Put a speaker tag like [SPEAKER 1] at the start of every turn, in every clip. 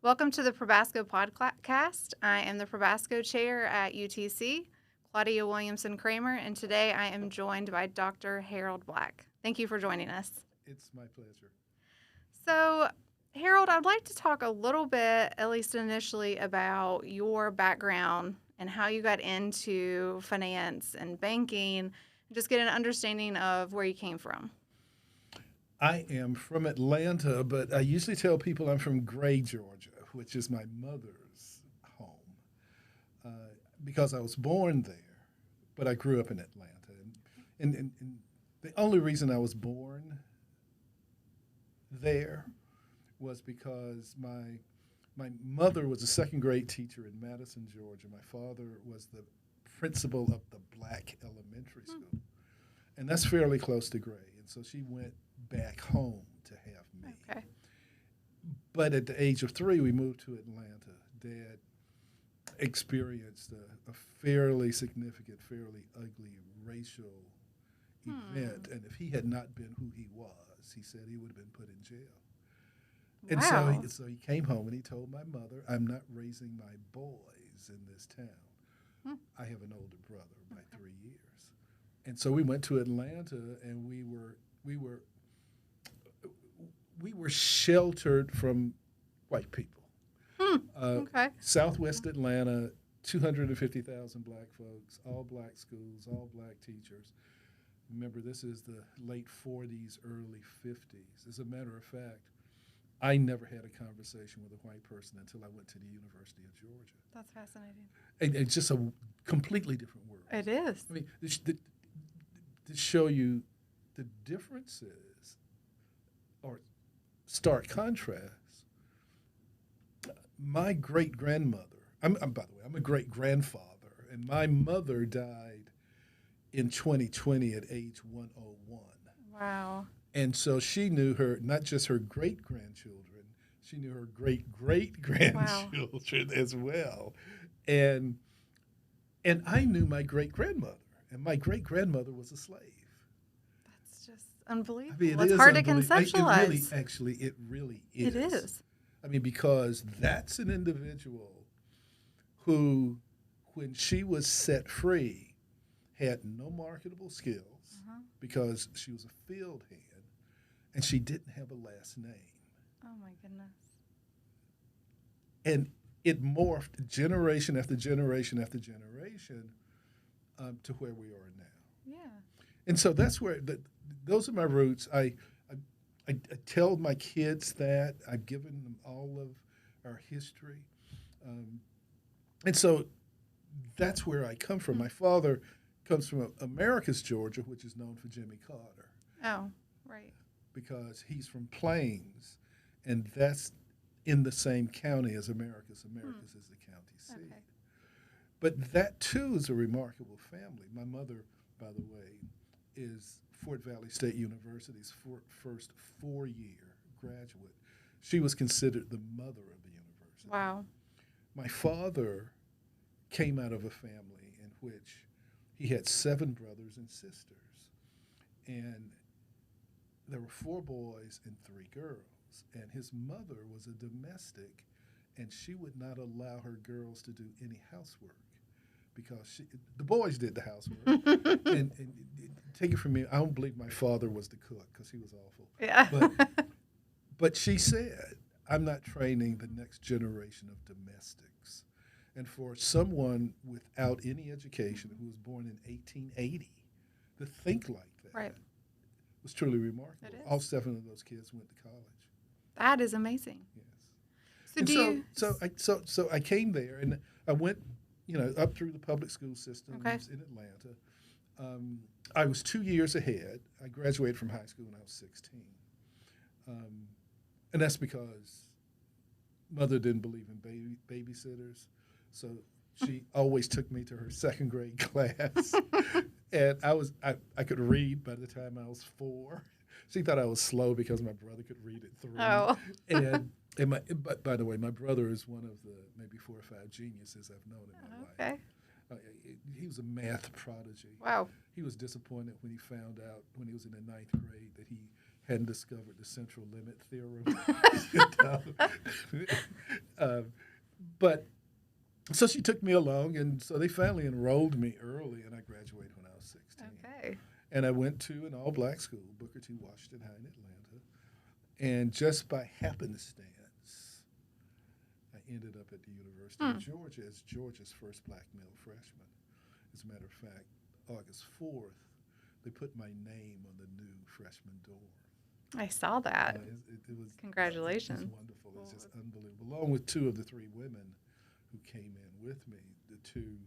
[SPEAKER 1] Welcome to the Probasco Podcast. I am the Probasco Chair at UTC, Claudia Williamson Kramer, and today I am joined by Dr. Harold Black. Thank you for joining us.
[SPEAKER 2] It's my pleasure.
[SPEAKER 1] So, Harold, I'd like to talk a little bit, at least initially, about your background and how you got into finance and banking, just get an understanding of where you came from.
[SPEAKER 2] I am from Atlanta, but I usually tell people I'm from Gray, Georgia, which is my mother's home, because I was born there, but I grew up in Atlanta. And the only reason I was born there was because my mother was a second grade teacher in Madison, Georgia. My father was the principal of the black elementary school. And that's fairly close to Gray. And so she went back home to have me.
[SPEAKER 1] Okay.
[SPEAKER 2] But at the age of 3, we moved to Atlanta. Dad experienced a fairly significant, fairly ugly racial event. And if he had not been who he was, he said he would have been put in jail. And
[SPEAKER 1] Wow.
[SPEAKER 2] so he came home and he told my mother, I'm not raising my boys in this town. I have an older brother by 3 years. And so we went to Atlanta, and we were sheltered from white people.
[SPEAKER 1] Okay.
[SPEAKER 2] Southwest Atlanta, 250,000 black folks, all black schools, all black teachers. Remember, this is the late 40s, early 50s. As a matter of fact, I never had a conversation with a white person until I went to the University of Georgia.
[SPEAKER 1] That's fascinating.
[SPEAKER 2] And it's just a completely different world.
[SPEAKER 1] It is.
[SPEAKER 2] I mean, to show you the differences or stark contrast, my great-grandmother, by the way, I'm a great-grandfather, and my mother died in 2020 at age 101.
[SPEAKER 1] Wow.
[SPEAKER 2] And so she knew not just her great-grandchildren, she knew her great-great-grandchildren as well. And I knew my great-grandmother, and my great-grandmother was a slave.
[SPEAKER 1] That's just unbelievable.
[SPEAKER 2] I mean,
[SPEAKER 1] It's hard to conceptualize.
[SPEAKER 2] It really is.
[SPEAKER 1] It is.
[SPEAKER 2] I mean, because that's an individual who, when she was set free, had no marketable skills because she was a field hand, and she didn't have a last name.
[SPEAKER 1] Oh, my goodness.
[SPEAKER 2] And it morphed generation after generation after generation to where we are now.
[SPEAKER 1] Yeah.
[SPEAKER 2] And so that's where those are my roots. I tell my kids that. I've given them all of our history. And so that's where I come from. My father comes from Americus, Georgia, which is known for Jimmy Carter.
[SPEAKER 1] Oh, right.
[SPEAKER 2] Because he's from Plains, and that's in the same county as Americus. Americus is the county seat.
[SPEAKER 1] Okay.
[SPEAKER 2] But that, too, is a remarkable family. My mother, by the way, is Fort Valley State University's first 4-year graduate. She was considered the mother of the university.
[SPEAKER 1] Wow.
[SPEAKER 2] My father came out of a family in which he had 7 brothers and sisters. And there were 4 boys and 3 girls. And his mother was a domestic, and she would not allow her girls to do any housework because the boys did the housework. and take it from me, I don't believe my father was the cook because he was awful.
[SPEAKER 1] Yeah.
[SPEAKER 2] But she said, I'm not training the next generation of domestics. And for someone without any education who was born in 1880 to think like that
[SPEAKER 1] Right.
[SPEAKER 2] was truly remarkable.
[SPEAKER 1] It is.
[SPEAKER 2] All 7 of those kids went to college.
[SPEAKER 1] That is amazing.
[SPEAKER 2] Yes. So I came there, and I went, up through the public school systems in Atlanta. I was 2 years ahead. I graduated from high school when I was 16. And that's because mother didn't believe in babysitters. So she always took me to her second grade class. And I could read by the time I was 4. She thought I was slow because my brother could read at 3.
[SPEAKER 1] Oh.
[SPEAKER 2] But by the way, my brother is one of the maybe 4 or 5 geniuses I've known in my life. He was a math prodigy.
[SPEAKER 1] Wow.
[SPEAKER 2] He was disappointed when he found out when he was in the 9th grade that he hadn't discovered the central limit theorem. But so she took me along, and so they finally enrolled me early, and I graduated when I was 16.
[SPEAKER 1] Okay.
[SPEAKER 2] And I went to an all-black school, Booker T. Washington High in Atlanta. And just by happenstance, I ended up at the University of Georgia as Georgia's first black male freshman. As a matter of fact, August 4th, they put my name on the new freshman dorm.
[SPEAKER 1] I saw that.
[SPEAKER 2] It was
[SPEAKER 1] Congratulations.
[SPEAKER 2] It was wonderful. It was just unbelievable. Along with two of the three women who came in with me, the two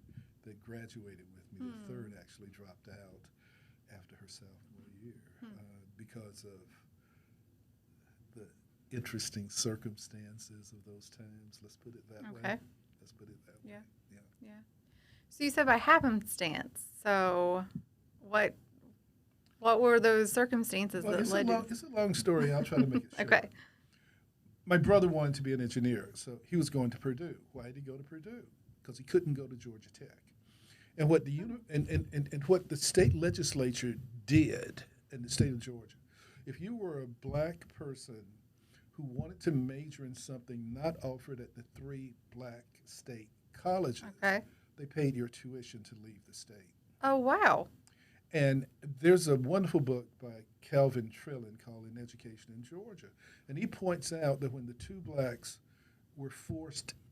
[SPEAKER 2] that graduated with me, the third actually dropped out after her sophomore year because of the interesting circumstances of those times. Let's put it that way. Let's put it that way.
[SPEAKER 1] Yeah. So you said by happenstance. So what were those circumstances that led you?
[SPEAKER 2] It's a long story. I'll try to make it short.
[SPEAKER 1] Okay.
[SPEAKER 2] My brother wanted to be an engineer, so he was going to Purdue. Why did he go to Purdue? Because he couldn't go to Georgia Tech. And what what the state legislature did in the state of Georgia, if you were a black person who wanted to major in something not offered at the three black state colleges, they paid your tuition to leave the state.
[SPEAKER 1] Oh, wow.
[SPEAKER 2] And there's a wonderful book by Calvin Trillin called An Education in Georgia. And he points out that when the two blacks were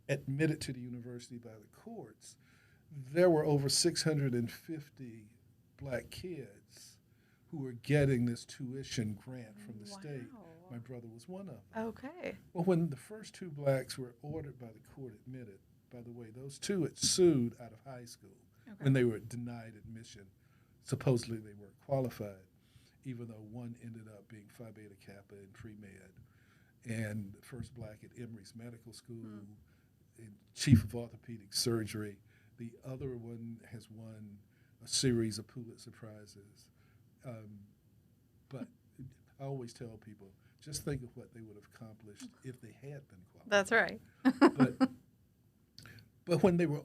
[SPEAKER 2] admitted to the university by the courts, there were over 650 black kids who were getting this tuition grant from the state. My brother was one of them.
[SPEAKER 1] Okay.
[SPEAKER 2] Well, when the first two blacks were ordered by the court admitted, by the way, those two had sued out of high school when they were denied admission. Supposedly they weren't qualified, even though one ended up being Phi Beta Kappa in pre-med, and the first black at Emory's Medical School, and chief of orthopedic surgery. The other one has won a series of Pulitzer Prizes. But I always tell people, just think of what they would have accomplished if they had been qualified.
[SPEAKER 1] That's right.
[SPEAKER 2] But when they were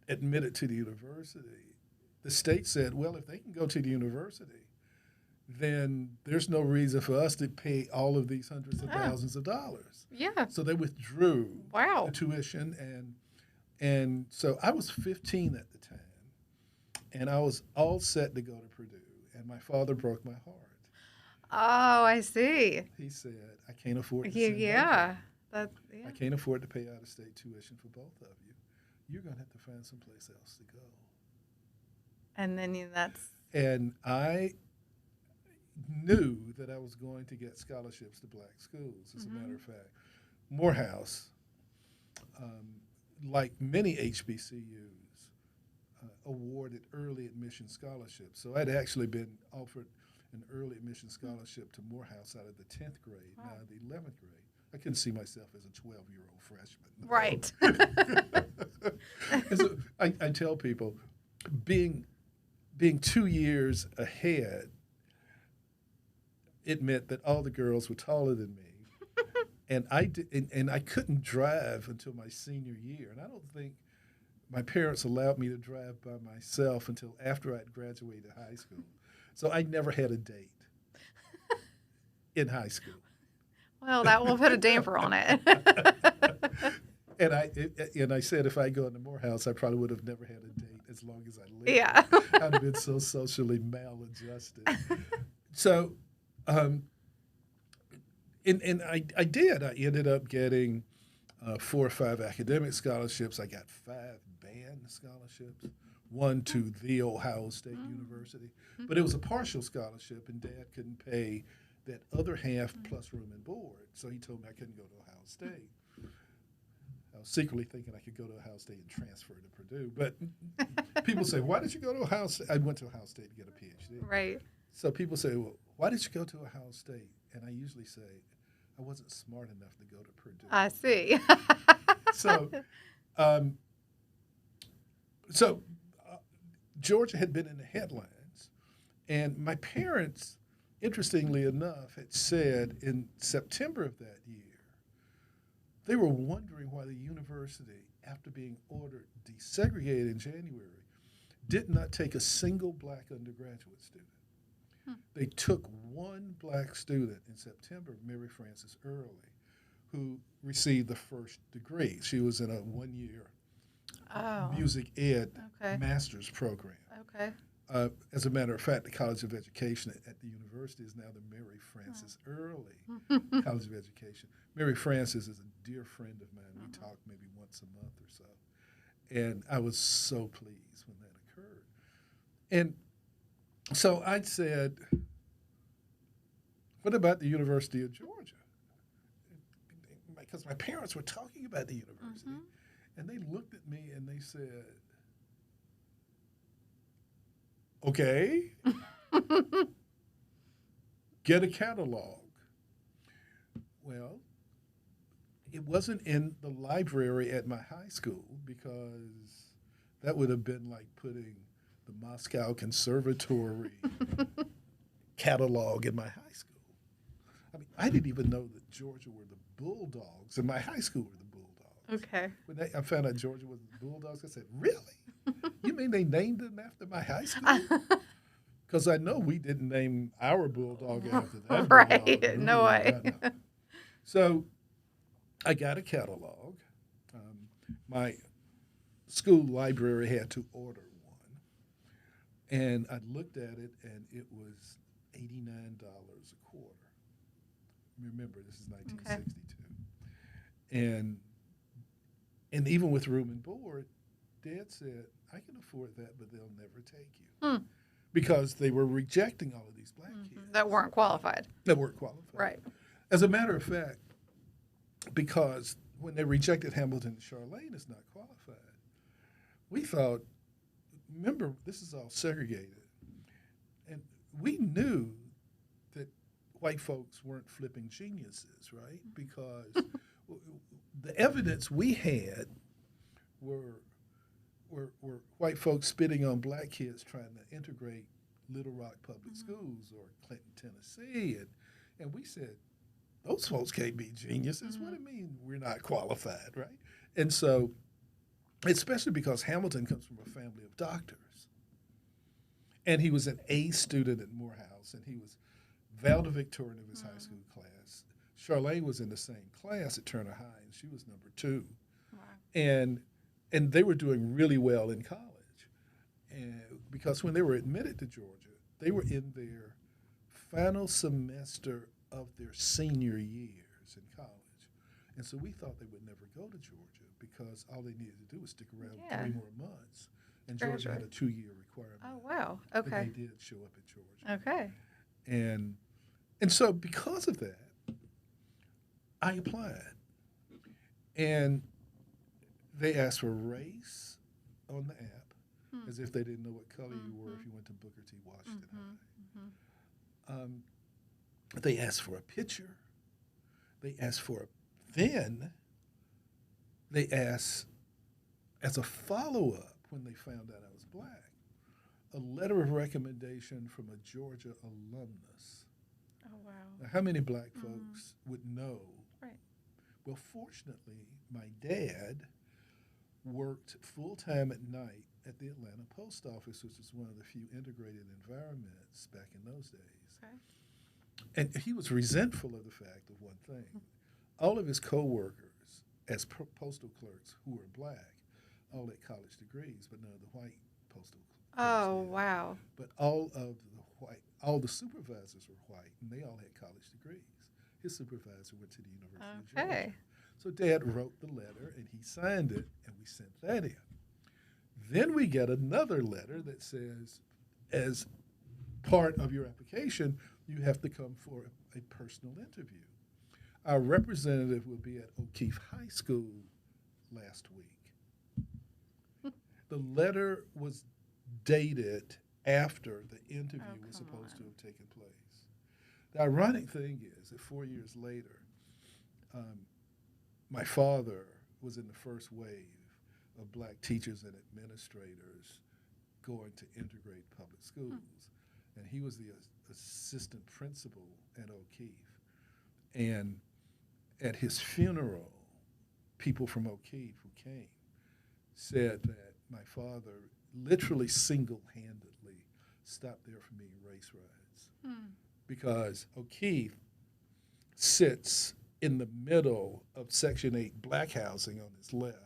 [SPEAKER 2] admitted to the university, the state said, well, if they can go to the university, then there's no reason for us to pay all of these hundreds of thousands of dollars.
[SPEAKER 1] Yeah.
[SPEAKER 2] So they withdrew the tuition. And so I was 15 at the time, and I was all set to go to Purdue, and my father broke my heart.
[SPEAKER 1] Oh, I see.
[SPEAKER 2] He said, I can't afford to send I can't afford to pay out-of-state tuition for both of you. You're going to have to find someplace else to go.
[SPEAKER 1] And then
[SPEAKER 2] And I knew that I was going to get scholarships to black schools. As a matter of fact, Morehouse, like many HBCUs, awarded early admission scholarships. So I'd actually been offered an early admission scholarship to Morehouse out of the 10th grade, now the 11th grade. I couldn't see myself as a 12-year-old freshman.
[SPEAKER 1] Right.
[SPEAKER 2] And so I tell people, being 2 years ahead, it meant that all the girls were taller than me, and I couldn't drive until my senior year, and I don't think my parents allowed me to drive by myself until after I'd graduated high school. So I never had a date in high school.
[SPEAKER 1] Well, that will put a damper on it.
[SPEAKER 2] And I said if I go into Morehouse, I probably would have never had a date as long as I lived.
[SPEAKER 1] Yeah.
[SPEAKER 2] I'd have been so socially maladjusted. So, and I did. I ended up getting 4 or 5 academic scholarships. I got 5 band scholarships, 1 to the Ohio State University. But it was a partial scholarship, and Dad couldn't pay that other half plus room and board. So he told me I couldn't go to Ohio State. I was secretly thinking I could go to Ohio State and transfer to Purdue. But people say, why did you go to Ohio State? I went to Ohio State to get a PhD.
[SPEAKER 1] Right.
[SPEAKER 2] So people say, well, why did you go to Ohio State? And I usually say, I wasn't smart enough to go to Purdue.
[SPEAKER 1] I see.
[SPEAKER 2] So Georgia had been in the headlines. And my parents, interestingly enough, had said in September of that year, they were wondering why the university, after being ordered desegregated in January, did not take a single black undergraduate student. They took 1 black student in September, Mary Frances Early, who received the first degree. She was in a 1-year
[SPEAKER 1] Oh.
[SPEAKER 2] music ed
[SPEAKER 1] Okay.
[SPEAKER 2] master's program.
[SPEAKER 1] Okay.
[SPEAKER 2] As a matter of fact, the College of Education at the university is now the Mary Frances Early College of Education. Mary Frances is a dear friend of mine. We talk maybe once a month or so. And I was so pleased when that occurred. And so I said, what about the University of Georgia? Because my parents were talking about the university. And they looked at me and they said, okay, get a catalog. Well, it wasn't in the library at my high school because that would have been like putting the Moscow Conservatory catalog in my high school. I mean, I didn't even know that Georgia were the Bulldogs, and my high school were the Bulldogs.
[SPEAKER 1] Okay.
[SPEAKER 2] When I found out Georgia was the Bulldogs, I said, really? You mean they named them after my high school? Because I know we didn't name our Bulldog after that.
[SPEAKER 1] Right.
[SPEAKER 2] Bulldog.
[SPEAKER 1] No way.
[SPEAKER 2] No. So I got a catalog. My school library had to order one. And I looked at it, and it was $89 a quarter. Remember, this is 1962. Okay. And even with room and board, Dad said, I can afford that, but they'll never take you. Because they were rejecting all of these black kids.
[SPEAKER 1] That weren't qualified.
[SPEAKER 2] That weren't qualified.
[SPEAKER 1] Right.
[SPEAKER 2] As a matter of fact, because when they rejected Hamilton and Charlene as not qualified, we thought, remember, this is all segregated. And we knew that white folks weren't flipping geniuses, right? Because the evidence we had were white folks spitting on black kids trying to integrate Little Rock Public Schools or Clinton, Tennessee. And we said, those folks can't be geniuses. What do you mean we're not qualified, right? And so, especially because Hamilton comes from a family of doctors. And he was an A student at Morehouse, and he was valedictorian of his high school class. Charlene was in the same class at Turner High, and she was number 2. Wow. And they were doing really well in college. And because when they were admitted to Georgia, they were in their final semester of their senior years in college. And so we thought they would never go to Georgia because all they needed to do was stick around 3 more months. And Georgia had a 2-year requirement.
[SPEAKER 1] Oh, wow. Okay.
[SPEAKER 2] And they did show up at Georgia.
[SPEAKER 1] Okay.
[SPEAKER 2] And so because of that, I applied. And they asked for race on the app, as if they didn't know what color you were if you went to Booker T. Washington High. They asked for a picture. They asked for they asked, as a follow-up when they found out I was black, a letter of recommendation from a Georgia alumnus.
[SPEAKER 1] Oh, wow.
[SPEAKER 2] Now, how many black folks would know?
[SPEAKER 1] Right.
[SPEAKER 2] Well, fortunately, my dad worked full-time at night at the Atlanta Post Office, which was one of the few integrated environments back in those days.
[SPEAKER 1] Okay.
[SPEAKER 2] And he was resentful of the fact of one thing. All of his co-workers as postal clerks who were black all had college degrees, but none of the white postal clerks did.
[SPEAKER 1] Wow.
[SPEAKER 2] But all the supervisors were white, and they all had college degrees. His supervisor went to the University of Georgia. So Dad wrote the letter, and he signed it, and we sent that in. Then we get another letter that says, as part of your application, you have to come for a personal interview. Our representative will be at O'Keefe High School last week. The letter was dated after the interview was supposed to have taken place. The ironic thing is that 4 years later, my father was in the first wave of black teachers and administrators going to integrate public schools. And he was the assistant principal at O'Keefe. And at his funeral, people from O'Keefe who came said that my father literally single-handedly stopped there for me race riots. Because O'Keefe sits in the middle of Section 8 black housing on his left,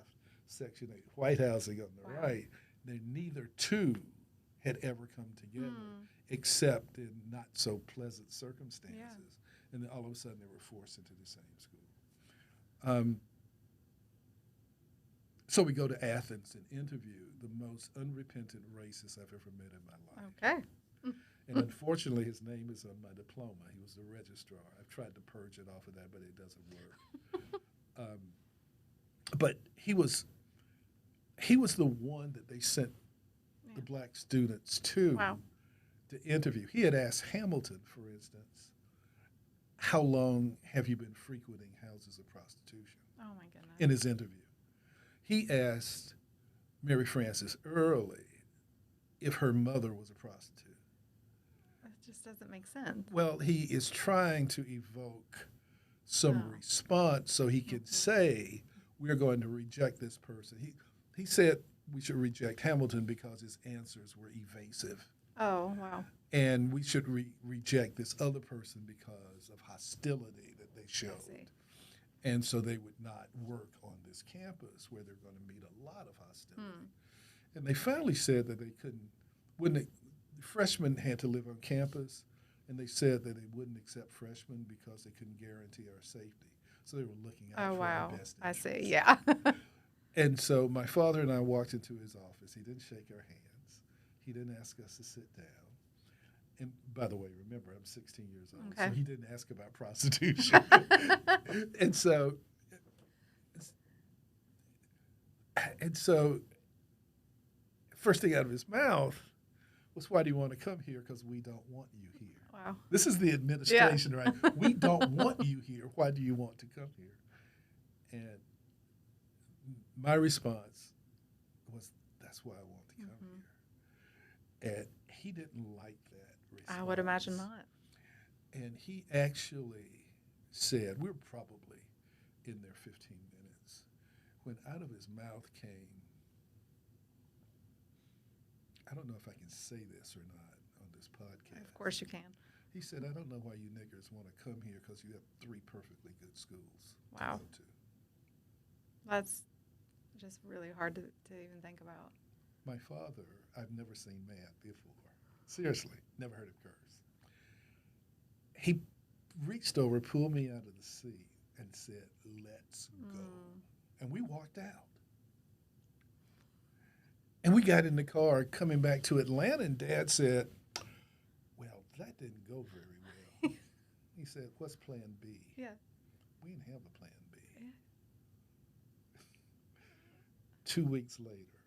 [SPEAKER 2] Section 8 white housing on the right. Neither two had ever come together except in not so pleasant circumstances. Yeah. And then all of a sudden they were forced into the same school. So we go to Athens and interview the most unrepentant racist I've ever met in my life.
[SPEAKER 1] Okay.
[SPEAKER 2] And unfortunately, his name is on my diploma. He was the registrar. I've tried to purge it off of that, but it doesn't work. But he was the one that they sent the black students to interview. He had asked Hamilton, for instance, how long have you been frequenting houses of prostitution?
[SPEAKER 1] Oh, my goodness.
[SPEAKER 2] In his interview. He asked Mary Frances Early if her mother was a prostitute.
[SPEAKER 1] That just doesn't make sense.
[SPEAKER 2] Well, he is trying to evoke some response so he could say, we're going to reject this person. He said we should reject Hamilton because his answers were evasive.
[SPEAKER 1] Oh, wow.
[SPEAKER 2] And we should reject this other person because of hostility that they showed. And so they would not work on this campus where they're going to meet a lot of hostility. And they finally said that they couldn't, the freshmen had to live on campus, and they said that they wouldn't accept freshmen because they couldn't guarantee our safety. So they were looking out for our best interests.
[SPEAKER 1] I see, yeah.
[SPEAKER 2] And so my father and I walked into his office. He didn't shake our hands. He didn't ask us to sit down. And by the way, remember, I'm 16 years old, so he didn't ask about prostitution. And so first thing out of his mouth was, why do you want to come here? Because we don't want you here.
[SPEAKER 1] Wow.
[SPEAKER 2] This is the administration, right? We don't want you here. Why do you want to come here? And my response was, that's why I want to come here. And he didn't like that response.
[SPEAKER 1] I would imagine not.
[SPEAKER 2] And he actually said, we were probably in there 15 minutes, when out of his mouth came, I don't know if I can say this or not on this podcast.
[SPEAKER 1] Of course you can.
[SPEAKER 2] He said, I don't know why you niggers want to come here because you have 3 perfectly good schools to go to.
[SPEAKER 1] That's just really hard to even think about.
[SPEAKER 2] My father, I've never seen math before. Seriously, never heard him curse. He reached over, pulled me out of the seat, and said, let's go. And we walked out. And we got in the car coming back to Atlanta, and Dad said, well, that didn't go very well. He said, what's plan B?
[SPEAKER 1] Yeah.
[SPEAKER 2] We didn't have a plan B.
[SPEAKER 1] Yeah.
[SPEAKER 2] 2 weeks later,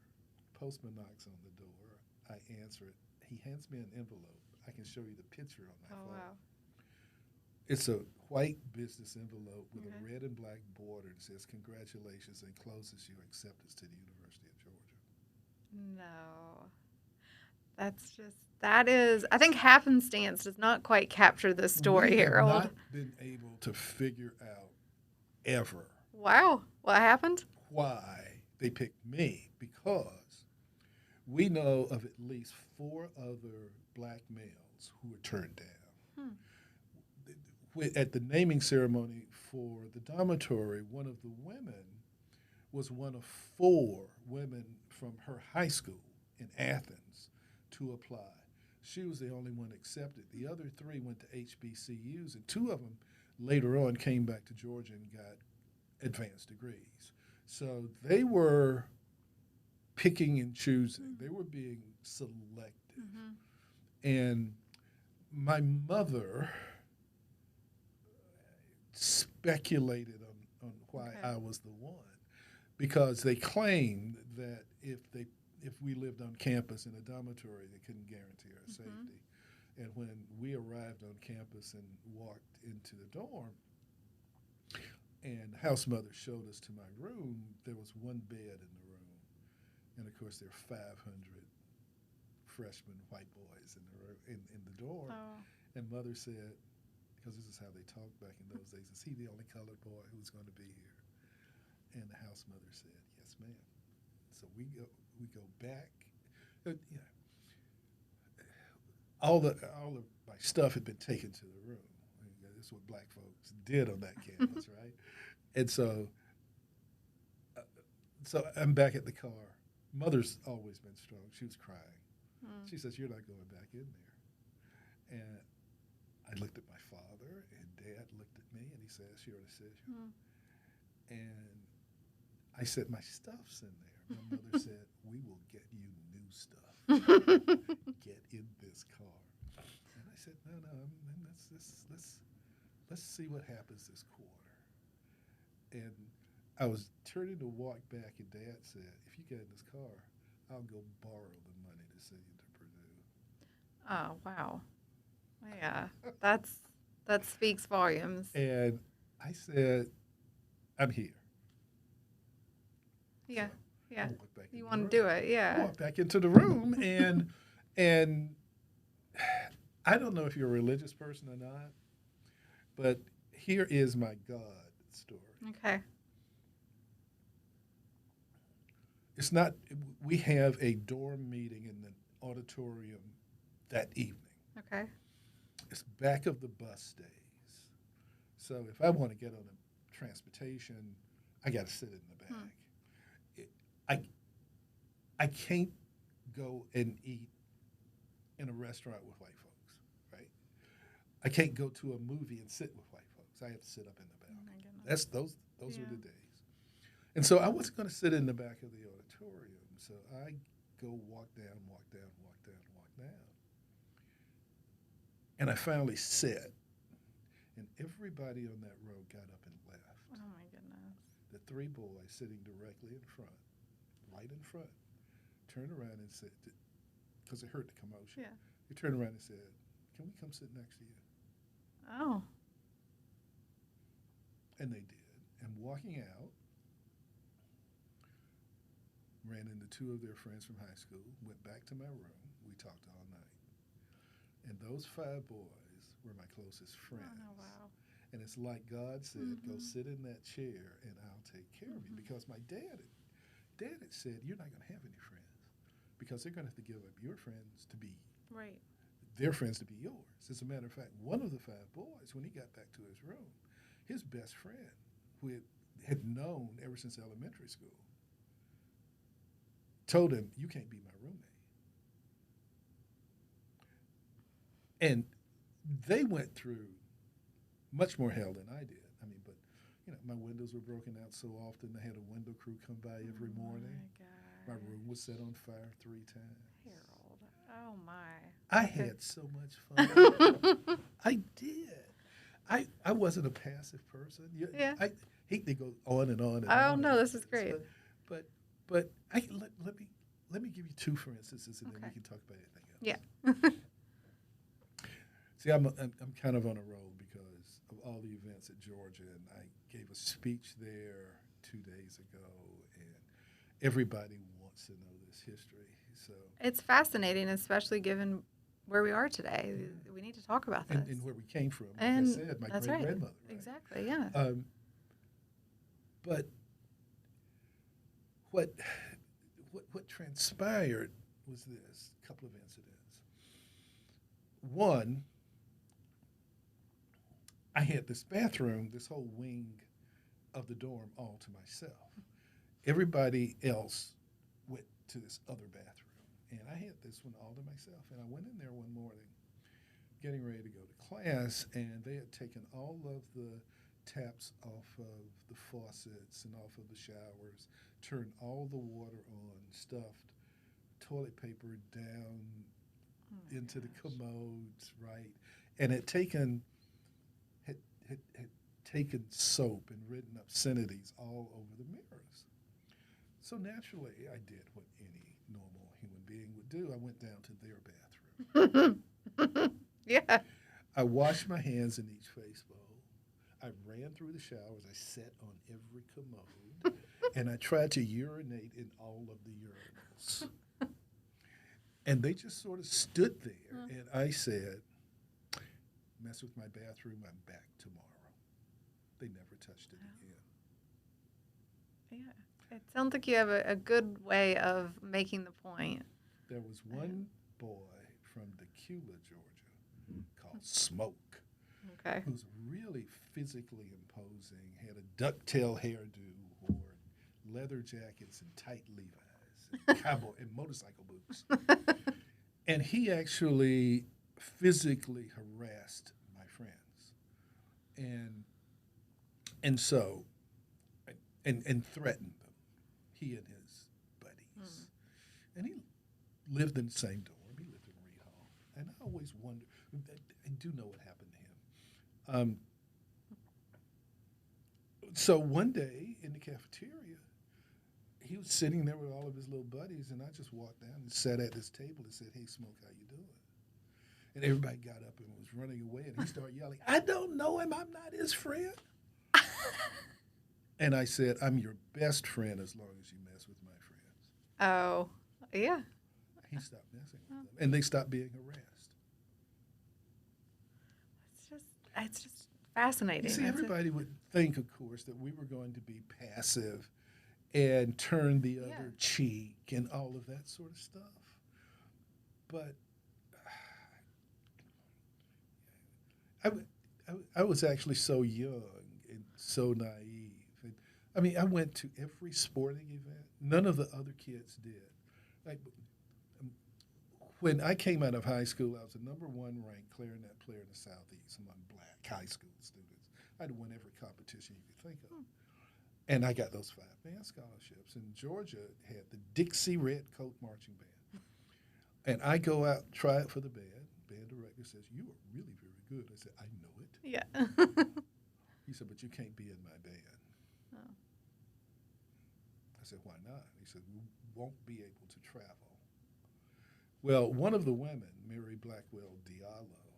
[SPEAKER 2] postman knocks on the door. I answer it. He hands me an envelope. I can show you the picture on my phone. Wow. It's a white business envelope with a red and black border that says, congratulations, and closes your acceptance to the University of Georgia.
[SPEAKER 1] No. That is, I think happenstance does not quite capture this story, Harold.
[SPEAKER 2] We have not been able to figure out ever.
[SPEAKER 1] Wow. What happened?
[SPEAKER 2] Why they picked me, because we know of at least 4 other black males who were turned down. At the naming ceremony for the dormitory, one of the women was one of 4 women from her high school in Athens to apply. She was the only one accepted. The other 3 went to HBCUs, and 2 of them later on came back to Georgia and got advanced degrees. So they were picking and choosing. They were being selective. And my mother speculated on why I was the one, because they claimed that if we lived on campus in a dormitory, they couldn't guarantee our safety. And when we arrived on campus and walked into the dorm, and the house mother showed us to my room, there was 1 bed in the room. And of course, there were 500 freshman white boys in the dorm. And mother said, because this is how they talked back in those days, is he the only colored boy who was going to be here? And the house mother said, yes, ma'am. So we go back. All of my stuff had been taken to the room. That's what black folks did on that campus, right? And so I'm back at the car. Mother's always been strong. She was crying. She says, "You're not going back in there." And I looked at my father, and Dad looked at me, and he said, "It's your decision." And I said, "My stuff's in there." My mother said, "We will get you new stuff. Get in this car." And I said, "No, let's see what happens this quarter." And I was turning to walk back, and Dad said, "If you get in this car, I'll go borrow the money to send you to Purdue."
[SPEAKER 1] Oh, wow. Yeah, that speaks volumes.
[SPEAKER 2] And I said, "I'm here."
[SPEAKER 1] Yeah,
[SPEAKER 2] So
[SPEAKER 1] yeah.
[SPEAKER 2] I walked back
[SPEAKER 1] You
[SPEAKER 2] in the
[SPEAKER 1] want to
[SPEAKER 2] room.
[SPEAKER 1] do it,
[SPEAKER 2] I
[SPEAKER 1] yeah.
[SPEAKER 2] walked back into the room, and I don't know if you're a religious person or not, but here is my God story.
[SPEAKER 1] Okay.
[SPEAKER 2] It's not, we have a dorm meeting in the auditorium that evening.
[SPEAKER 1] Okay.
[SPEAKER 2] It's back of the bus days. So if I want to get on a transportation, I got to sit in the back. I can't go and eat in a restaurant with white folks, right? I can't go to a movie and sit with white folks. I have to sit up in the back.
[SPEAKER 1] Oh my goodness.
[SPEAKER 2] Those are the days. And so I wasn't going to sit in the back of the auditorium. So I go walk down. And I finally sat. And everybody on that row got up and left.
[SPEAKER 1] Oh my goodness.
[SPEAKER 2] The three boys sitting directly in front, right in front, turned around and said, because they heard the commotion, they turned around and said, "Can we come sit next to you?"
[SPEAKER 1] Oh.
[SPEAKER 2] And they did. And walking out, ran into two of their friends from high school, went back to my room. We talked all night. And those five boys were my closest friends.
[SPEAKER 1] Oh, wow.
[SPEAKER 2] And it's like God said, "Go sit in that chair and I'll take care of you." Because my dad had said, "You're not going to have any friends because they're going to have to give up your friends to be
[SPEAKER 1] Right.
[SPEAKER 2] their friends to be yours." As a matter of fact, one of the five boys, when he got back to his room, his best friend, who had known ever since elementary school, told him, "You can't be my roommate." And they went through much more hell than I did. I mean, but, my windows were broken out so often. I had a window crew come by every morning.
[SPEAKER 1] My
[SPEAKER 2] My
[SPEAKER 1] God.
[SPEAKER 2] room was set on fire 3 times.
[SPEAKER 1] Harold. Oh my.
[SPEAKER 2] I had so much fun. I did. I wasn't a passive person.
[SPEAKER 1] Yeah.
[SPEAKER 2] I hate to go on and on and
[SPEAKER 1] Oh
[SPEAKER 2] on.
[SPEAKER 1] no, this is great.
[SPEAKER 2] But let me give you two, for instances, and then we
[SPEAKER 1] Okay.
[SPEAKER 2] can talk about anything else.
[SPEAKER 1] Yeah.
[SPEAKER 2] See, I'm kind of on a roll because of all the events at Georgia, and I gave a speech there 2 days ago, and everybody wants to know this history. So
[SPEAKER 1] It's fascinating, especially given where we are today. We need to talk about this.
[SPEAKER 2] and where we came from, like
[SPEAKER 1] And
[SPEAKER 2] I said, my
[SPEAKER 1] that's
[SPEAKER 2] great
[SPEAKER 1] right.
[SPEAKER 2] grandmother. Right?
[SPEAKER 1] Exactly. Yeah.
[SPEAKER 2] But what transpired was this: a couple of incidents. One, I had this bathroom, this whole wing of the dorm, all to myself. Everybody else went to this other bathroom, and I had this one all to myself. And I went in there one morning, getting ready to go to class, and they had taken all of the taps off of the faucets and off of the showers, turned all the water on, stuffed toilet paper down into the commodes, right? And had taken soap and written obscenities all over the mirrors. So naturally, I did what any normal human being would do. I went down to their bathroom.
[SPEAKER 1] Yeah.
[SPEAKER 2] I washed my hands in each face bowl. I ran through the showers. I sat on every commode. And I tried to urinate in all of the urinals. And they just sort of stood there. And I said, "Mess with my bathroom, I'm back tomorrow." They never touched it again.
[SPEAKER 1] Yeah. It sounds like you have a good way of making the point.
[SPEAKER 2] There was one boy from Decula, Georgia, called Smoke.
[SPEAKER 1] Okay.
[SPEAKER 2] who's really physically imposing, had a ducktail hairdo, wore leather jackets and tight Levi's, and cowboy and motorcycle boots. And he actually physically harassed my friends, and and so and threatened them. He and his buddies, and he lived in the same dorm. He lived in Reed Hall, and I always wonder. I do know what happened to him. So one day in the cafeteria, he was sitting there with all of his little buddies, and I just walked down and sat at this table and said, "Hey, Smoke, how you doing?" And everybody got up and was running away, and he started yelling, "I don't know him. I'm not his friend." And I said, "I'm your best friend as long as you mess with my friends."
[SPEAKER 1] Oh, yeah.
[SPEAKER 2] He stopped messing with them, and they stopped being harassed.
[SPEAKER 1] It's just fascinating.
[SPEAKER 2] You see, everybody would think, of course, that we were going to be passive and turn the other cheek and all of that sort of stuff. But I was actually so young and so naive. And, I mean, I went to every sporting event. None of the other kids did. Like, when I came out of high school, I was the number one ranked clarinet player in the Southeast among black high school students. I'd won every competition you could think of. And I got those 5 band scholarships. And Georgia had the Dixie Red Coat Marching Band. And I go out, try it for the band. Band director says, "You are really very good." I said, "I know it."
[SPEAKER 1] Yeah.
[SPEAKER 2] He said, "But you can't be in my band."
[SPEAKER 1] Oh.
[SPEAKER 2] I said, "Why not?" He said, "We won't be able to travel." Well, one of the women, Mary Blackwell Diallo,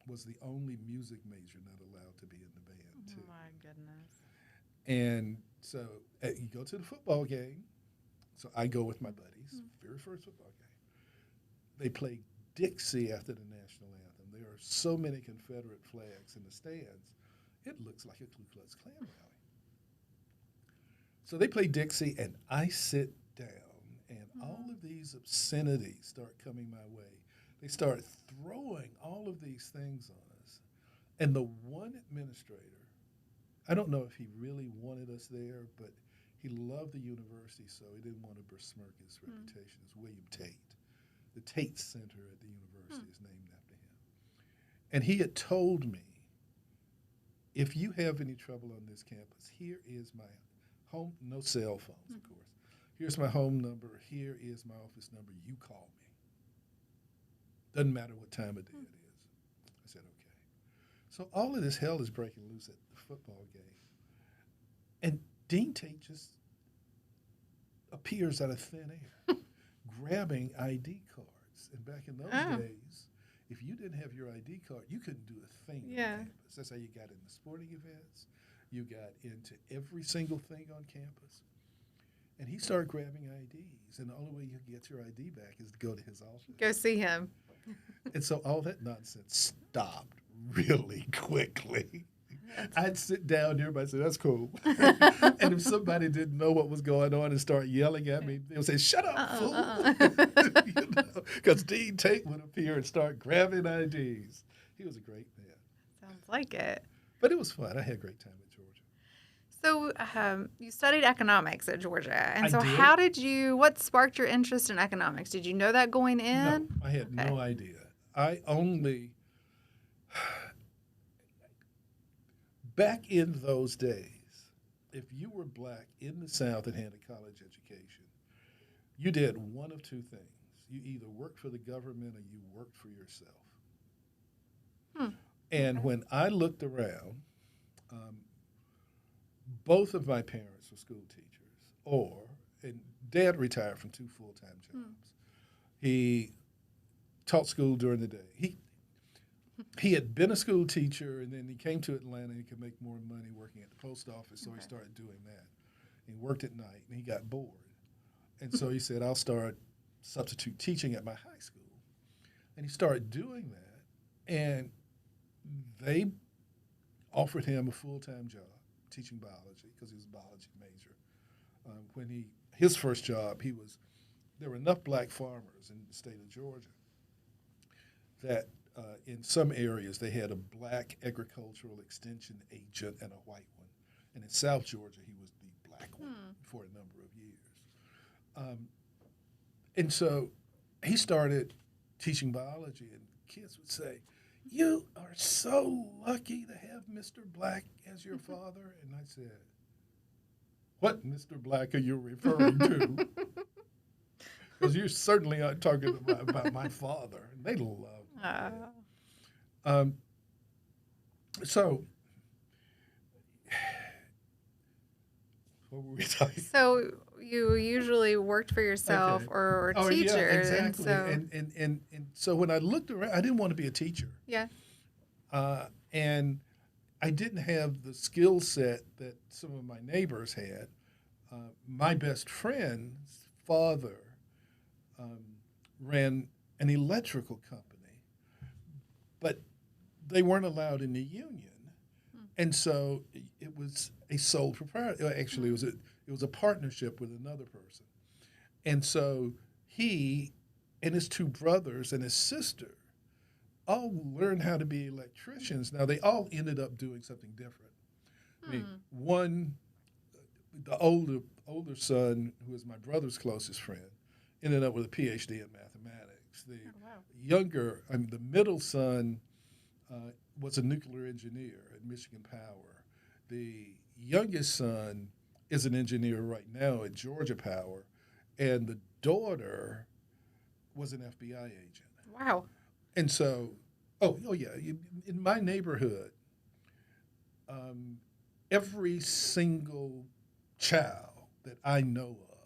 [SPEAKER 2] was the only music major not allowed to be in the band, too.
[SPEAKER 1] Oh, my goodness.
[SPEAKER 2] And so you go to the football game. So I go with my buddies, very first football game. They play Dixie after the national anthem. There are so many Confederate flags in the stands, it looks like a Ku Klux Klan rally. So they play Dixie, and I sit down, and all of these obscenities start coming my way. They start throwing all of these things on us. And the one administrator, I don't know if he really wanted us there, but he loved the university, so he didn't want to besmirk his reputation. It's William Tate. The Tate Center at the university is named after him. And he had told me, "If you have any trouble on this campus, here is my home, no cell phones, of course. Here's my home number. Here is my office number. You call me. Doesn't matter what time of day it is." I said, "Okay." So all of this hell is breaking loose at the football game. And Dean Tate just appears out of thin air, grabbing ID cards. And back in those days, if you didn't have your ID card, you couldn't do a thing on campus. That's how you got into sporting events. You got into every single thing on campus. And he started grabbing IDs. And the only way you could get your ID back is to go to his office.
[SPEAKER 1] Go see him.
[SPEAKER 2] And so all that nonsense stopped really quickly. I'd sit down and everybody said, "That's cool." And if somebody didn't know what was going on and start yelling at me, they would say, "Shut up, fool." Because Dean Tate would appear and start grabbing IDs. He was a great man.
[SPEAKER 1] Sounds like it.
[SPEAKER 2] But it was fun. I had a great time at Georgia.
[SPEAKER 1] So you studied economics at Georgia. And
[SPEAKER 2] I
[SPEAKER 1] so
[SPEAKER 2] did.
[SPEAKER 1] What sparked your interest in economics? Did you know that going in?
[SPEAKER 2] No, I had no idea. Back in those days, if you were black in the South and had a college education, you did one of two things. You either worked for the government or you worked for yourself. And when I looked around, both of my parents were school teachers, and Dad retired from 2 full-time jobs. He taught school during the day. He had been a school teacher, and then he came to Atlanta and he could make more money working at the post office, so he started doing that. He worked at night, and he got bored. And so he said, "I'll start substitute teaching at my high school." And he started doing that, and they offered him a full-time job teaching biology because he was a biology major. His first job, there were enough black farmers in the state of Georgia that in some areas they had a black agricultural extension agent and a white one. And in South Georgia, he was the black one for a number of years. And so he started teaching biology, and kids would say, "You are so lucky to have Mr. Black as your father." And I said, "What Mr. Black are you referring to?" Because you certainly aren't talking about my father. And they love me. So, what were we talking?
[SPEAKER 1] So you usually worked for yourself or were teachers.
[SPEAKER 2] Yeah, exactly. And so when I looked around, I didn't want to be a teacher.
[SPEAKER 1] Yeah.
[SPEAKER 2] And I didn't have the skill set that some of my neighbors had. My best friend's father ran an electrical company, but they weren't allowed in the union. And so it was a sole proprietor. Actually, it was a partnership with another person. And so he and his two brothers and his sister all learned how to be electricians. Now, they all ended up doing something different. I mean, the older son, who is my brother's closest friend, ended up with a PhD in mathematics. The middle son was a nuclear engineer at Michigan Power. The youngest son is an engineer right now at Georgia Power, and the daughter was an FBI agent.
[SPEAKER 1] Wow.
[SPEAKER 2] And so, in my neighborhood, every single child that I know of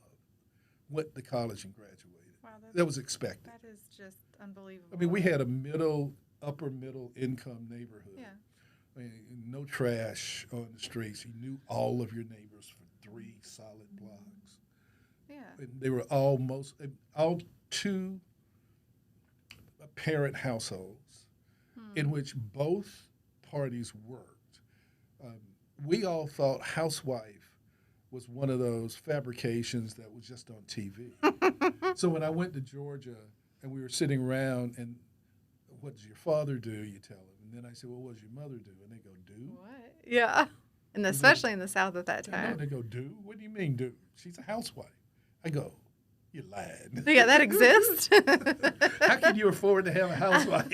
[SPEAKER 2] went to college and graduated.
[SPEAKER 1] Wow,
[SPEAKER 2] that was expected.
[SPEAKER 1] That is just unbelievable.
[SPEAKER 2] I mean, we had a upper middle income neighborhood.
[SPEAKER 1] Yeah.
[SPEAKER 2] I mean, no trash on the streets. You knew all of your neighbors for 3 solid blocks.
[SPEAKER 1] Yeah.
[SPEAKER 2] And they were all two parent households in which both parties worked. We all thought housewife was one of those fabrications that was just on TV. So when I went to Georgia and we were sitting around and what does your father do? You tell him. And then I said, well, what does your mother do? And they go, do?
[SPEAKER 1] What? Yeah. And especially in the South at that time.
[SPEAKER 2] No, they go, do? What do you mean, do? She's a housewife. I go, you're lying.
[SPEAKER 1] Yeah, that exists.
[SPEAKER 2] How can you afford to have a housewife?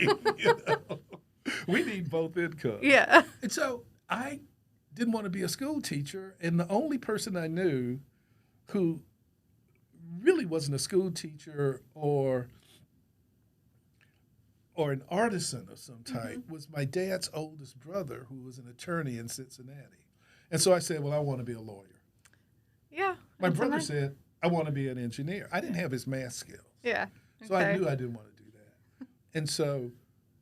[SPEAKER 2] We need both incomes.
[SPEAKER 1] Yeah.
[SPEAKER 2] And so I didn't want to be a school teacher, and the only person I knew who really wasn't a school teacher or an artisan of some type was my dad's oldest brother, who was an attorney in Cincinnati. And so I said, well, I want to be a lawyer.
[SPEAKER 1] Yeah.
[SPEAKER 2] My brother said, I want to be an engineer. I didn't have his math skills.
[SPEAKER 1] Yeah.
[SPEAKER 2] So I knew I didn't want to do that. And so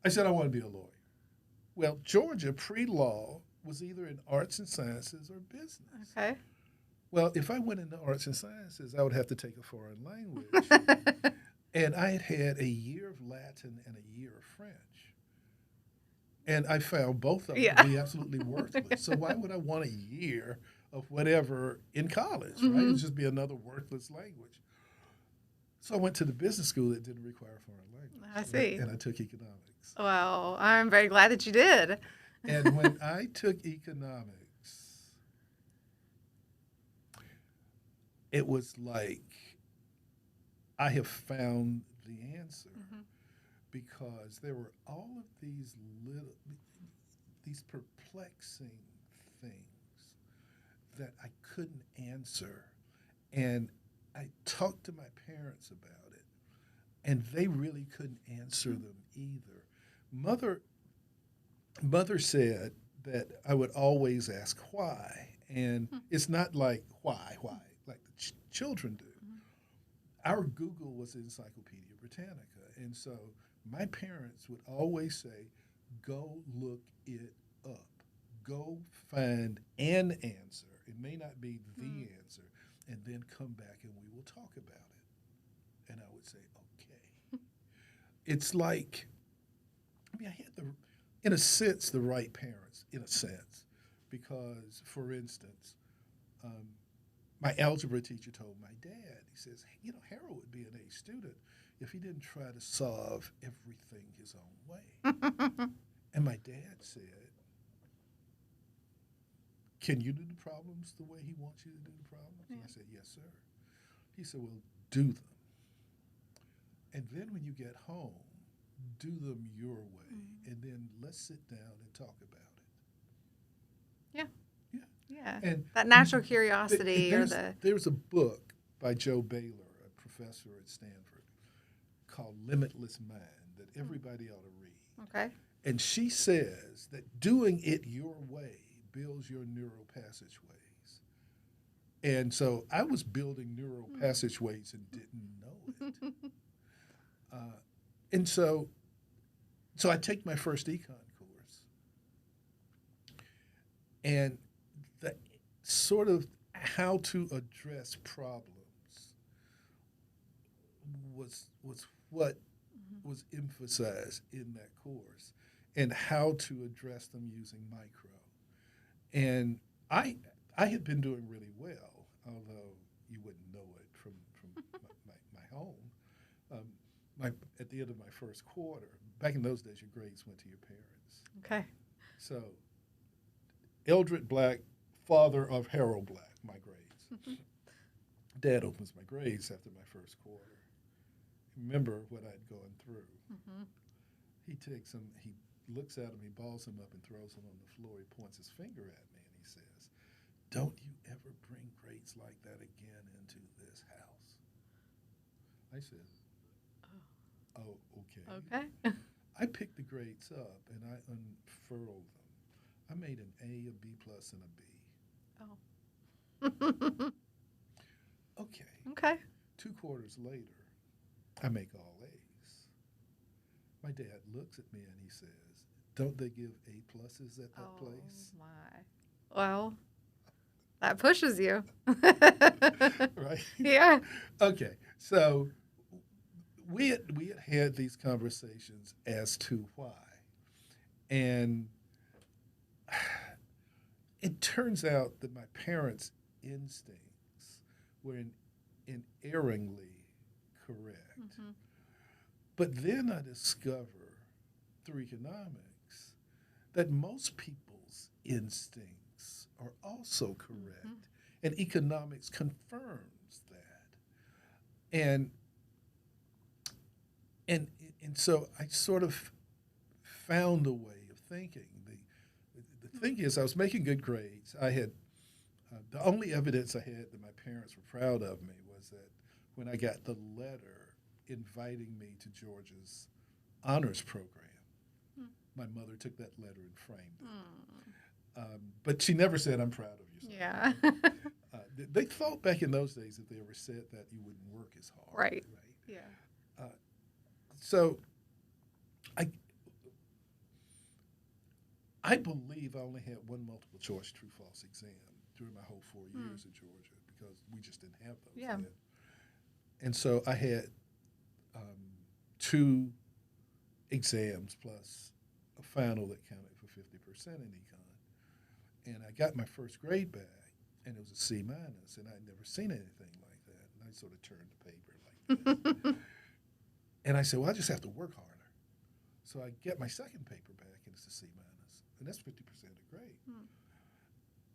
[SPEAKER 2] I said, I want to be a lawyer. Well, Georgia, pre-law, was either in arts and sciences or business.
[SPEAKER 1] Okay.
[SPEAKER 2] Well, if I went into arts and sciences, I would have to take a foreign language. And I had a year of Latin and a year of French. And I found both of them to be absolutely worthless. So why would I want a year of whatever in college, right? It would just be another worthless language. So I went to the business school that didn't require foreign language.
[SPEAKER 1] I see.
[SPEAKER 2] And I took economics.
[SPEAKER 1] Well, I'm very glad that you did.
[SPEAKER 2] And when I took economics, it was like I have found the answer because there were all of these perplexing things that I couldn't answer. And I talked to my parents about it, and they really couldn't answer them either. Mother said that I would always ask why, and it's not like why, like the children do. Our Google was Encyclopedia Britannica, and so my parents would always say, go look it up. Go find an answer. It may not be the answer, and then come back and we will talk about it. And I would say, okay. It's like, I had in a sense, the right parents, in a sense, because, for instance, my algebra teacher told my dad, he says, Harold would be an A student if he didn't try to solve everything his own way. And my dad said, can you do the problems the way he wants you to do the problems? And I said, yes, sir. He said, well, do them. And then when you get home, do them your way. And then let's sit down and talk about it.
[SPEAKER 1] Yeah.
[SPEAKER 2] Yeah.
[SPEAKER 1] Yeah.
[SPEAKER 2] And
[SPEAKER 1] that natural curiosity
[SPEAKER 2] There's a book by Joe Baylor, a professor at Stanford, called Limitless Mind that everybody ought to read.
[SPEAKER 1] Okay.
[SPEAKER 2] And she says that doing it your way builds your neural passageways. And so I was building neural passageways and didn't know it. And so I take my first econ course, and the sort of how to address problems was what was emphasized in that course, and how to address them using micro. And I had been doing really well, although you wouldn't know it from my home. At the end of my first quarter, back in those days, your grades went to your parents.
[SPEAKER 1] Okay.
[SPEAKER 2] So, Eldred Black, father of Harold Black, my grades. Dad opens my grades after my first quarter. Remember what I'd gone through. He takes them, he looks at them, he balls them up and throws them on the floor. He points his finger at me and he says, "Don't you ever bring grades like that again into this house." I said, "Oh, okay."
[SPEAKER 1] Okay.
[SPEAKER 2] I picked the grades up and I unfurled them. I made an A, a B plus, and a B.
[SPEAKER 1] Oh.
[SPEAKER 2] Okay.
[SPEAKER 1] Okay. 2
[SPEAKER 2] quarters later, I make all A's. My dad looks at me and he says, "Don't they give A pluses at that place?"
[SPEAKER 1] Oh, my. Well, that pushes you.
[SPEAKER 2] Right?
[SPEAKER 1] Yeah.
[SPEAKER 2] Okay. So we had these conversations as to why. And it turns out that my parents' instincts were inerringly correct. But then I discover through economics that most people's instincts are also correct. And economics confirms that. And so I sort of found a way of thinking. The thing is, I was making good grades. I had the only evidence I had that my parents were proud of me was that when I got the letter inviting me to Georgia's honors program, my mother took that letter and framed it. But she never said, "I'm proud of you."
[SPEAKER 1] Yeah.
[SPEAKER 2] They thought back in those days if they ever said that, you wouldn't work as hard.
[SPEAKER 1] Right. Yeah.
[SPEAKER 2] So I believe I only had one multiple choice true false exam during my whole 4 years at Georgia because we just didn't have those then. And so I had 2 exams plus a final that counted for 50% in econ. And I got my first grade back, and it was a C minus, and I'd never seen anything like that. And I sort of turned the paper like this. And I said, well, I just have to work harder. So I get my second paper back, and it's a C minus, and that's 50% of the grade.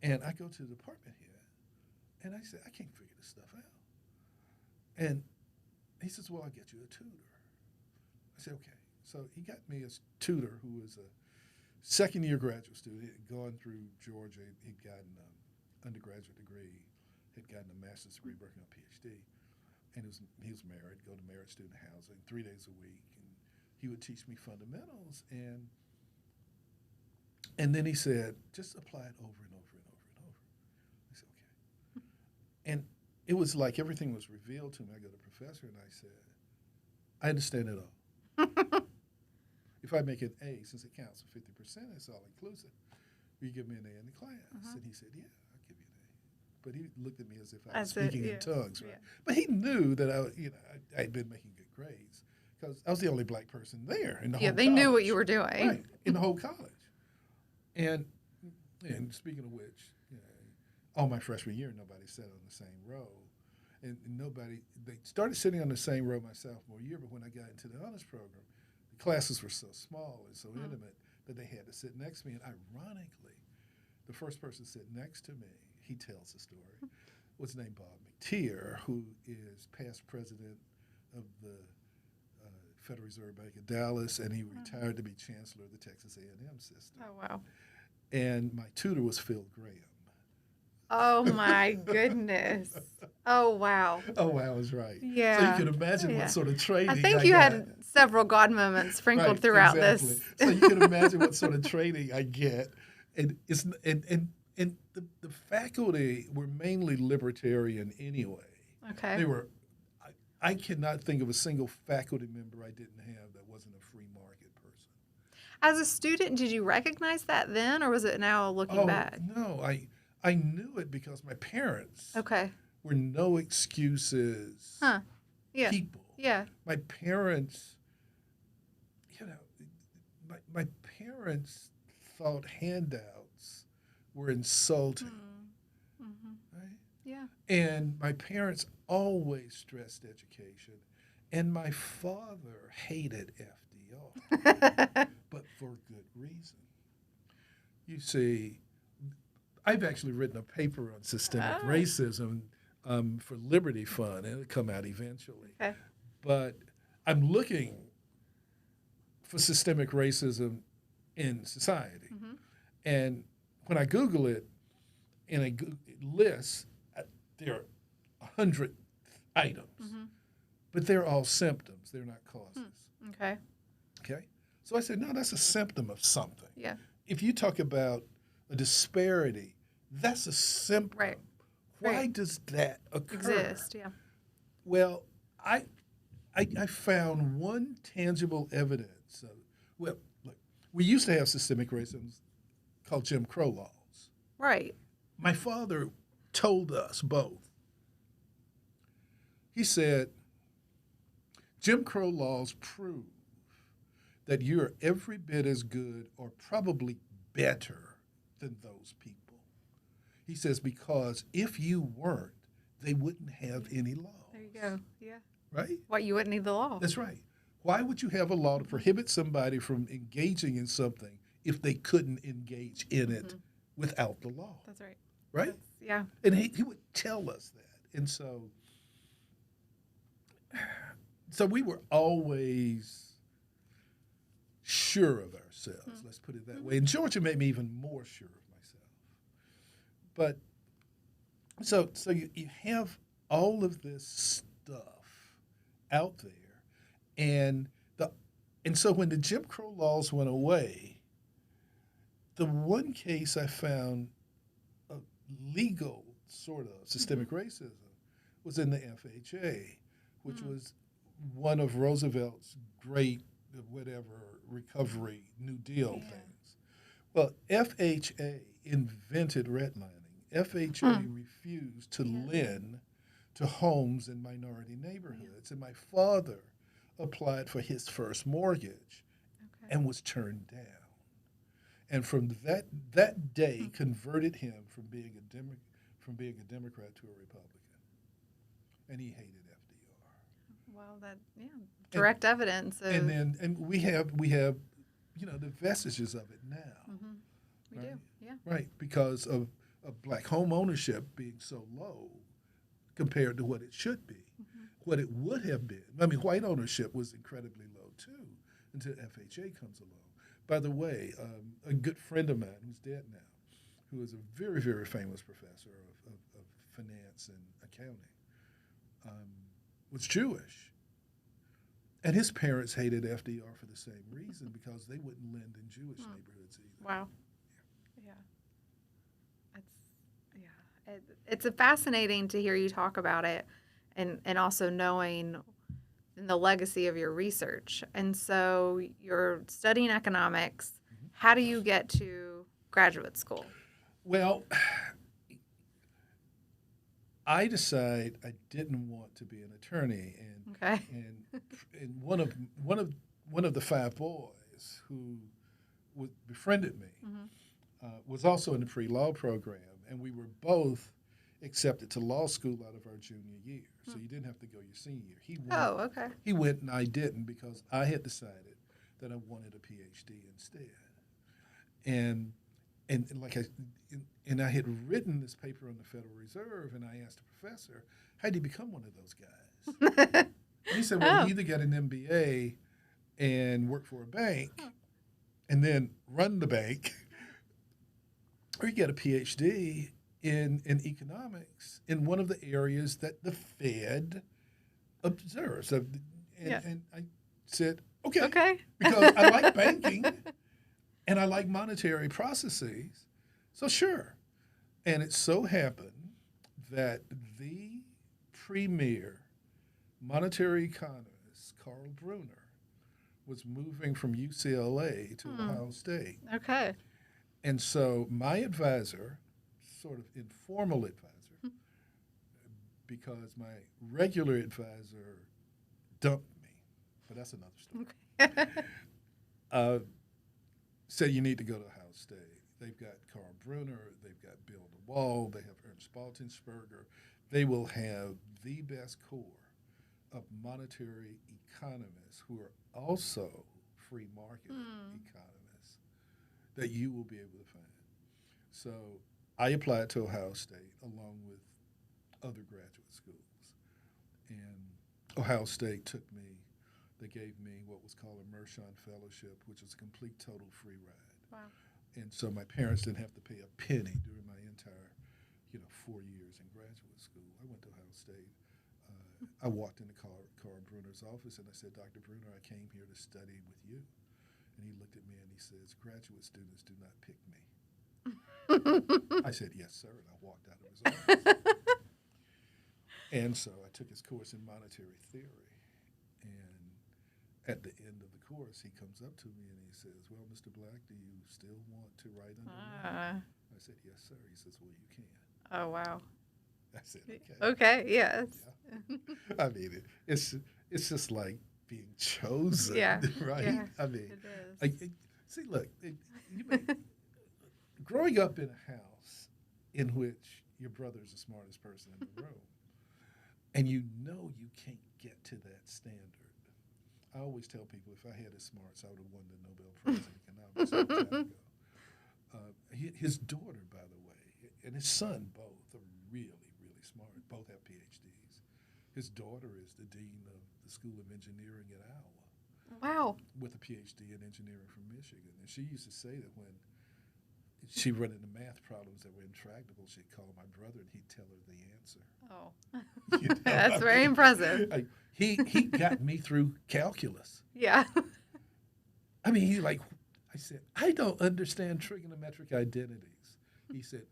[SPEAKER 2] And I go to the department head, and I said, I can't figure this stuff out. And he says, well, I'll get you a tutor. I said, okay. So he got me a tutor who was a second-year graduate student. He had gone through Georgia. He'd gotten an undergraduate degree, had gotten a master's degree, working on a PhD. And he was married, go to married student housing 3 days a week. And he would teach me fundamentals. And then he said, just apply it over and over and over and over. I said, okay. And it was like everything was revealed to me. I go to the professor and I said, I understand it all. If I make an A, since it counts for 50%, it's all inclusive. Will you give me an A in the class? And he said, yeah, I'll give you an A. But he looked at me as if I was speaking in tongues, right? Yeah. But he knew that I'd been making good grades because I was the only black person there in the whole college.
[SPEAKER 1] Yeah, they knew what you were doing.
[SPEAKER 2] Right, in the whole college. And speaking of which, all my freshman year, nobody sat on the same row. and nobody, they started sitting on the same row my sophomore year, but when I got into the honors program, the classes were so small and so intimate that they had to sit next to me. And ironically, the first person sitting next to me, he tells the story, was named Bob McTeer, who is past president of the Federal Reserve Bank of Dallas, and he retired to be chancellor of the Texas A&M system.
[SPEAKER 1] Oh, wow.
[SPEAKER 2] And my tutor was Phil Graham.
[SPEAKER 1] Oh, my goodness. Oh, wow.
[SPEAKER 2] Oh, wow, is right.
[SPEAKER 1] Yeah.
[SPEAKER 2] So you can imagine what sort of training
[SPEAKER 1] I think you
[SPEAKER 2] got.
[SPEAKER 1] had several God moments sprinkled throughout
[SPEAKER 2] exactly.
[SPEAKER 1] this.
[SPEAKER 2] So you can imagine what sort of training I get. And it's and the faculty were mainly libertarian anyway.
[SPEAKER 1] Okay.
[SPEAKER 2] They were. I cannot think of a single faculty member I didn't have that wasn't a free market person.
[SPEAKER 1] As a student, did you recognize that then, or was it now looking back?
[SPEAKER 2] No, I knew it because my parents were no excuses people.
[SPEAKER 1] Yeah.
[SPEAKER 2] My parents, my parents thought handouts were insulting. Right?
[SPEAKER 1] Yeah.
[SPEAKER 2] And my parents always stressed education, and my father hated FDR, but for good reason. You see, I've actually written a paper on systemic racism for Liberty Fund, and it'll come out eventually.
[SPEAKER 1] Okay.
[SPEAKER 2] But I'm looking for systemic racism in society. And when I Google it, and I list, there are 100 items, but they're all symptoms. They're not causes.
[SPEAKER 1] Okay.
[SPEAKER 2] Okay? So I said, no, that's a symptom of something.
[SPEAKER 1] Yeah.
[SPEAKER 2] If you talk about a disparity, that's a symptom.
[SPEAKER 1] Right.
[SPEAKER 2] Why does that occur?
[SPEAKER 1] Exist, yeah.
[SPEAKER 2] Well, I found one tangible evidence of, well, look, we used to have systemic racism called Jim Crow laws.
[SPEAKER 1] Right.
[SPEAKER 2] My father told us both. He said, Jim Crow laws prove that you're every bit as good or probably better than those people. He says, because if you weren't, they wouldn't have any laws.
[SPEAKER 1] There you go. Yeah.
[SPEAKER 2] Right?
[SPEAKER 1] Why you wouldn't need the law.
[SPEAKER 2] That's right. Why would you have a law to prohibit somebody from engaging in something if they couldn't engage in it without the law?
[SPEAKER 1] That's right.
[SPEAKER 2] Right?
[SPEAKER 1] Yeah.
[SPEAKER 2] And he would tell us that. And so we were always sure of ourselves, let's put it that way. And Georgia made me even more sure of myself. But so you have all of this stuff out there, and so when the Jim Crow laws went away, the one case I found of legal sort of systemic racism was in the FHA, which was one of Roosevelt's great recovery New Deal things. Well, FHA invented redlining. FHA refused to lend to homes in minority neighborhoods. And my father applied for his first mortgage and was turned down. And from that day converted him from being a Democrat to a Republican. And he hated FDR.
[SPEAKER 1] Well, direct evidence.
[SPEAKER 2] And we have the vestiges of it now.
[SPEAKER 1] We do, yeah.
[SPEAKER 2] Right, because of black home ownership being so low compared to what it should be, what it would have been. I mean, white ownership was incredibly low too until FHA comes along. By the way, a good friend of mine who's dead now, who is a very, very famous professor of finance and accounting, was Jewish. And his parents hated FDR for the same reason, because they wouldn't lend in Jewish neighborhoods either.
[SPEAKER 1] Wow. Yeah. It's fascinating to hear you talk about it, and also knowing the legacy of your research. And so you're studying economics. How do you get to graduate school?
[SPEAKER 2] Well, I decided I didn't want to be an attorney, and one of the five boys who befriended me was also in the pre-law program, and we were both accepted to law school out of our junior year, so you didn't have to go your senior year.
[SPEAKER 1] Oh, okay.
[SPEAKER 2] He went and I didn't because I had decided that I wanted a PhD instead. And I had written this paper on the Federal Reserve, and I asked the professor, how did he become one of those guys? And he said, well, he either got an MBA and work for a bank and then run the bank, or you get a PhD in economics in one of the areas that the Fed observes. And I said, okay. Because I like banking and I like monetary processes, so sure. And it so happened that the premier monetary economist, Carl Brunner, was moving from UCLA to Ohio State.
[SPEAKER 1] Okay.
[SPEAKER 2] And so my advisor, sort of informal advisor, because my regular advisor dumped me, but that's another story, said you need to go to Ohio State. They've got Carl Brunner, they've got Bill DeWall, they have Ernst Baltensperger. They will have the best core of monetary economists who are also free market economists that you will be able to find. So I applied to Ohio State along with other graduate schools. And Ohio State took me, they gave me what was called a Mershon Fellowship, which is a complete total free ride.
[SPEAKER 1] Wow.
[SPEAKER 2] And so my parents didn't have to pay a penny during my entire, 4 years in graduate school. I went to Ohio State. I walked into Carl Brunner's office and I said, Dr. Brunner, I came here to study with you. And he looked at me and he says, graduate students do not pick me. I said, yes, sir, and I walked out of his office. And so I took his course in monetary theory. And at the end of the course, he comes up to me and he says, well, Mr. Black, do you still want to write under me? I said, yes, sir. He says, well, you can.
[SPEAKER 1] Oh, wow.
[SPEAKER 2] I said, okay.
[SPEAKER 1] Okay, yes.
[SPEAKER 2] Yeah. I mean, it's just like being chosen, right?
[SPEAKER 1] Yeah,
[SPEAKER 2] I mean,
[SPEAKER 1] it is.
[SPEAKER 2] See, look, growing up in a house in which your brother is the smartest person in the room, and you can't get to that standard. I always tell people if I had his smarts, I would have won the Nobel Prize in economics a long time ago. His daughter, by the way, and his son both are really, really smart. Both have PhDs. His daughter is the dean of the School of Engineering at Iowa.
[SPEAKER 1] Wow.
[SPEAKER 2] With a PhD in engineering from Michigan. And she used to say that when she run into math problems that were intractable, she'd call my brother and he'd tell her the answer.
[SPEAKER 1] Oh. That's very impressive.
[SPEAKER 2] He got me through calculus.
[SPEAKER 1] Yeah.
[SPEAKER 2] I mean, I said, I don't understand trigonometric identities. He says,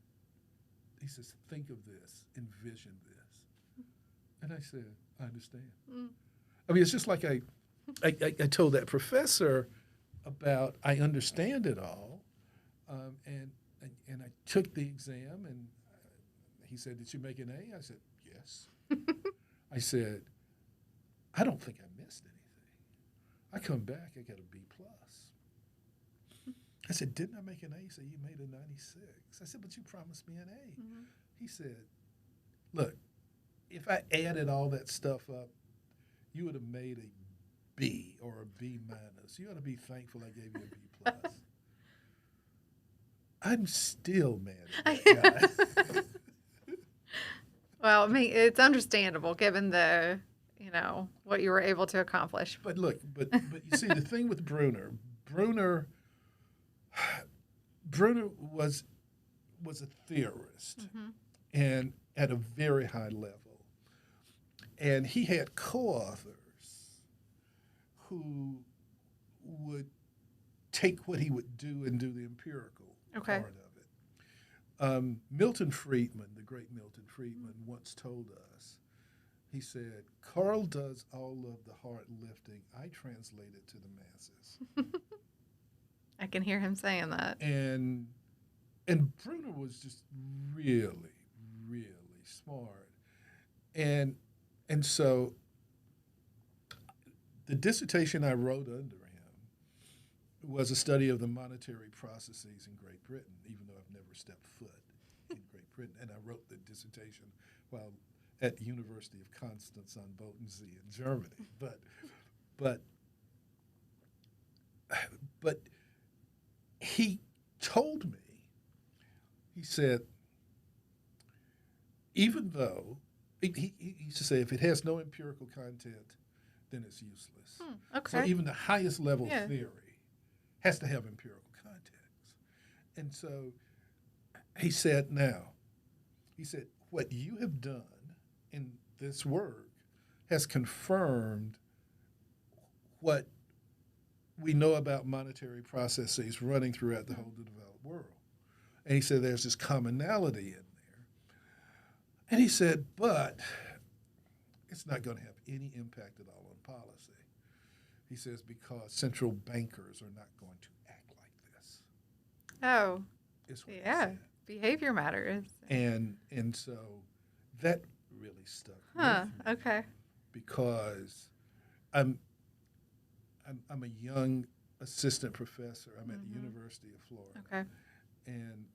[SPEAKER 2] think of this, envision this. And I said, I understand. I mean, it's just like I told that professor about I understand it all, and I took the exam, and he said, did you make an A? I said, yes. I said, I don't think I missed anything. I come back, I got a B+. I said, didn't I make an A? He said, you made a 96. I said, but you promised me an A. Mm-hmm. He said, look, if I added all that stuff up, you would have made a B or a B-. You ought to be thankful I gave you a B+. I'm still mad at that guy.
[SPEAKER 1] Well, I mean, it's understandable given the, what you were able to accomplish.
[SPEAKER 2] But look, but you see, the thing with Brunner was a theorist, and at a very high level. And he had co-authors who would take what he would do and do the empirical part of it. Milton Friedman, the great Milton Friedman, once told us, he said, Carl does all of the hard lifting. I translate it to the masses.
[SPEAKER 1] I can hear him saying that.
[SPEAKER 2] And Brunner was just really, really smart. And so the dissertation I wrote under him was a study of the monetary processes in Great Britain, even though I've never stepped foot in Great and I wrote the dissertation while at the University of Constance on Bodensee in Germany. But he told me, he said, even though, he used to say, if it has no empirical content, then it's useless.
[SPEAKER 1] Okay.
[SPEAKER 2] So even the highest level
[SPEAKER 1] Yeah.
[SPEAKER 2] theory has to have empirical context. And so he said, what you have done in this work has confirmed what we know about monetary processes running throughout the whole developed world. And he said there's this commonality in there. And he said, but it's not going to have any impact at all on policy. He says because central bankers are not going to act like this.
[SPEAKER 1] Oh,
[SPEAKER 2] Is what he
[SPEAKER 1] yeah.
[SPEAKER 2] said.
[SPEAKER 1] Behavior matters.
[SPEAKER 2] And so that really stuck with me
[SPEAKER 1] Okay.
[SPEAKER 2] because I'm a young assistant professor. I'm at the University of Florida.
[SPEAKER 1] Okay.
[SPEAKER 2] And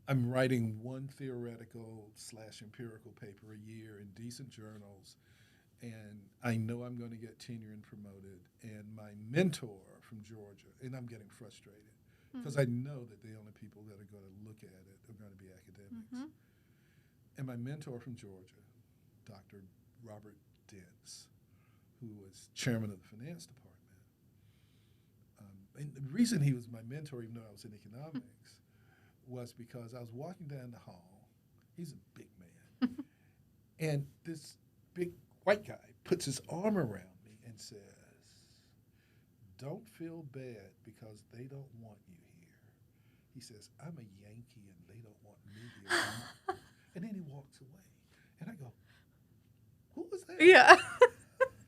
[SPEAKER 2] I'm writing one theoretical / empirical paper a year in decent journals, and I know I'm going to get tenure and promoted. And my mentor from Georgia, and I'm getting frustrated because I know that the only people that are going to look at it are going to be academics. And my mentor from Georgia, Dr. Robert Dentz, who was chairman of the finance department. And the reason he was my mentor, even though I was in economics, was because I was walking down the hall. He's a big man. And this big white guy puts his arm around me and says, don't feel bad because they don't want you here. He says, I'm a Yankee and they don't want me here. And then he walks away. And I go, who was that?
[SPEAKER 1] Yeah.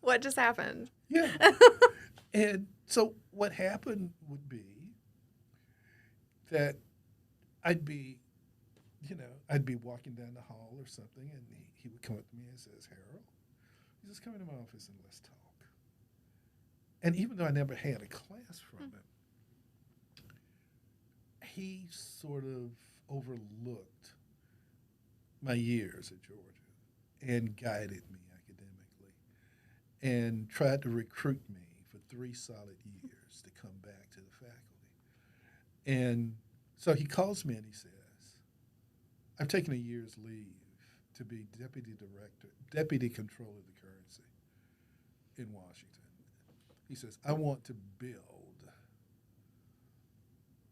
[SPEAKER 1] What just happened?
[SPEAKER 2] Yeah. And so what happened would be that I'd be walking down the hall or something, and he would come up to me and says, Harold, he says, come into my office and let's talk. And even though I never had a class from him, he sort of overlooked my years at Georgia and guided me academically and tried to recruit me for 3 solid years to come back to the faculty. And so he calls me and he says, I've taken a year's leave to be deputy controller of the currency in Washington. He says, I want to build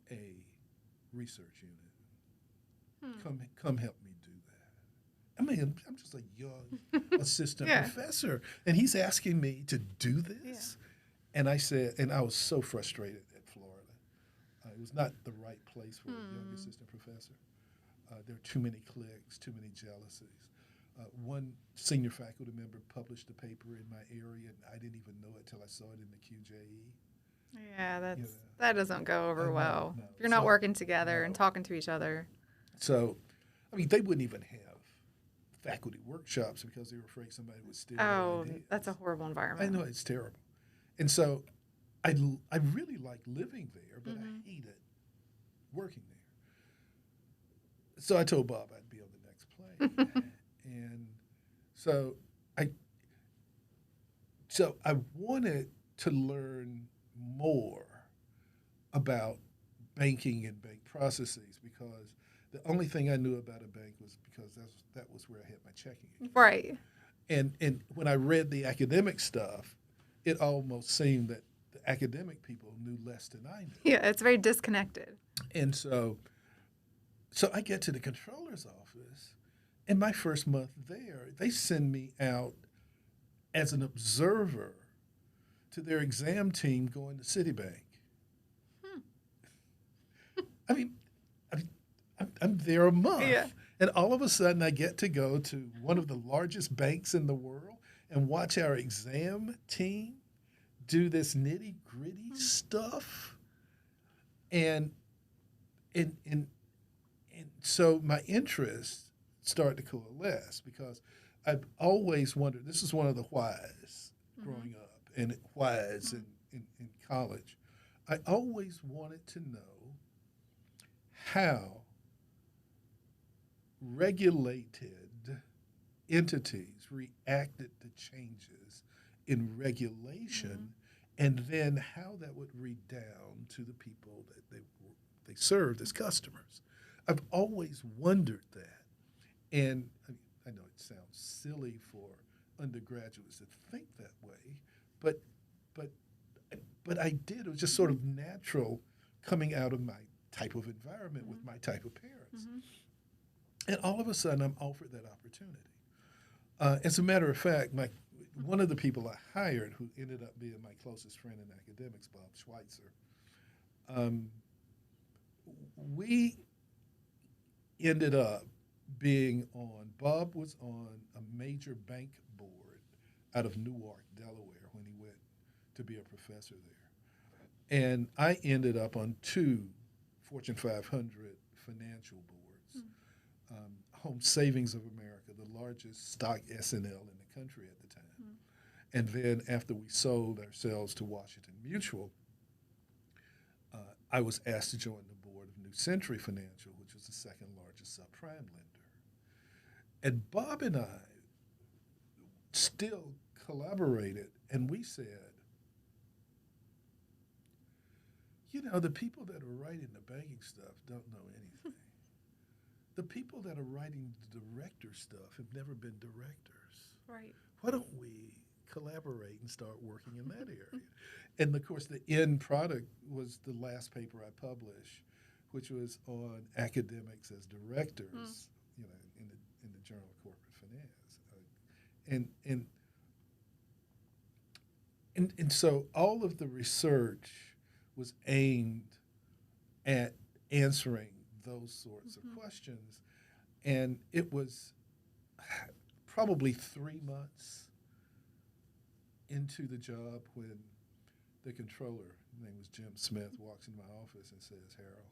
[SPEAKER 2] a research unit. Come help me do that. I mean, I'm just a young assistant professor, and he's asking me to do this. Yeah. And I said, and I was so frustrated at Florida. It was not the right place for a young assistant professor. There are too many cliques, too many jealousies. One senior faculty member published a paper in my area, and I didn't even know it till I saw it in the QJE.
[SPEAKER 1] Yeah, that doesn't go over well.
[SPEAKER 2] No.
[SPEAKER 1] If you're not working together and talking to each other.
[SPEAKER 2] So, I mean, they wouldn't even have faculty workshops because they were afraid somebody would steal their ideas.
[SPEAKER 1] That's a horrible environment.
[SPEAKER 2] I know, it's terrible. And so I really liked living there, but I hated working there. So I told Bob I'd be on the next plane. And so I wanted to learn more about banking and bank processes because the only thing I knew about a bank was because that was where I had my checking account.
[SPEAKER 1] Right.
[SPEAKER 2] And when I read the academic stuff, it almost seemed that the academic people knew less than I knew.
[SPEAKER 1] Yeah, it's very disconnected.
[SPEAKER 2] And so I get to the controller's office, and my first month there, they send me out as an observer to their exam team going to Citibank. I mean, I'm there a month, and all of a sudden I get to go to one of the largest banks in the world and watch our exam team do this nitty-gritty stuff. And so my interests start to coalesce because I've always wondered, this is one of the whys growing up and whys in college. I always wanted to know how regulated entities reacted to changes in regulation, and then how that would redound to the people that they served as customers. I've always wondered that, and I know it sounds silly for undergraduates to think that way, but but but I did. It was just sort of natural coming out of my type of environment with my type of parents. And all of a sudden, I'm offered that opportunity. As a matter of fact, one of the people I hired, who ended up being my closest friend in academics, Bob Schweitzer, we ended up Bob was on a major bank board out of Newark, Delaware, when he went to be a professor there. And I ended up on 2 Fortune 500 financial boards. Home Savings of America, the largest stock S&L in the country at the time. And then after we sold ourselves to Washington Mutual, I was asked to join the board of New Century Financial, which was the second largest subprime lender. And Bob and I still collaborated, and we said, the people that are writing the banking stuff don't know anything. The people that are writing the director stuff have never been directors.
[SPEAKER 1] Right.
[SPEAKER 2] Why don't we collaborate and start working in that area? And of course, the end product was the last paper I published, which was on academics as directors, in the Journal of Corporate Finance. And so all of the research was aimed at answering those sorts of questions. And it was probably 3 months into the job when the controller, his name was Jim Smith, walks into my office and says, Harold,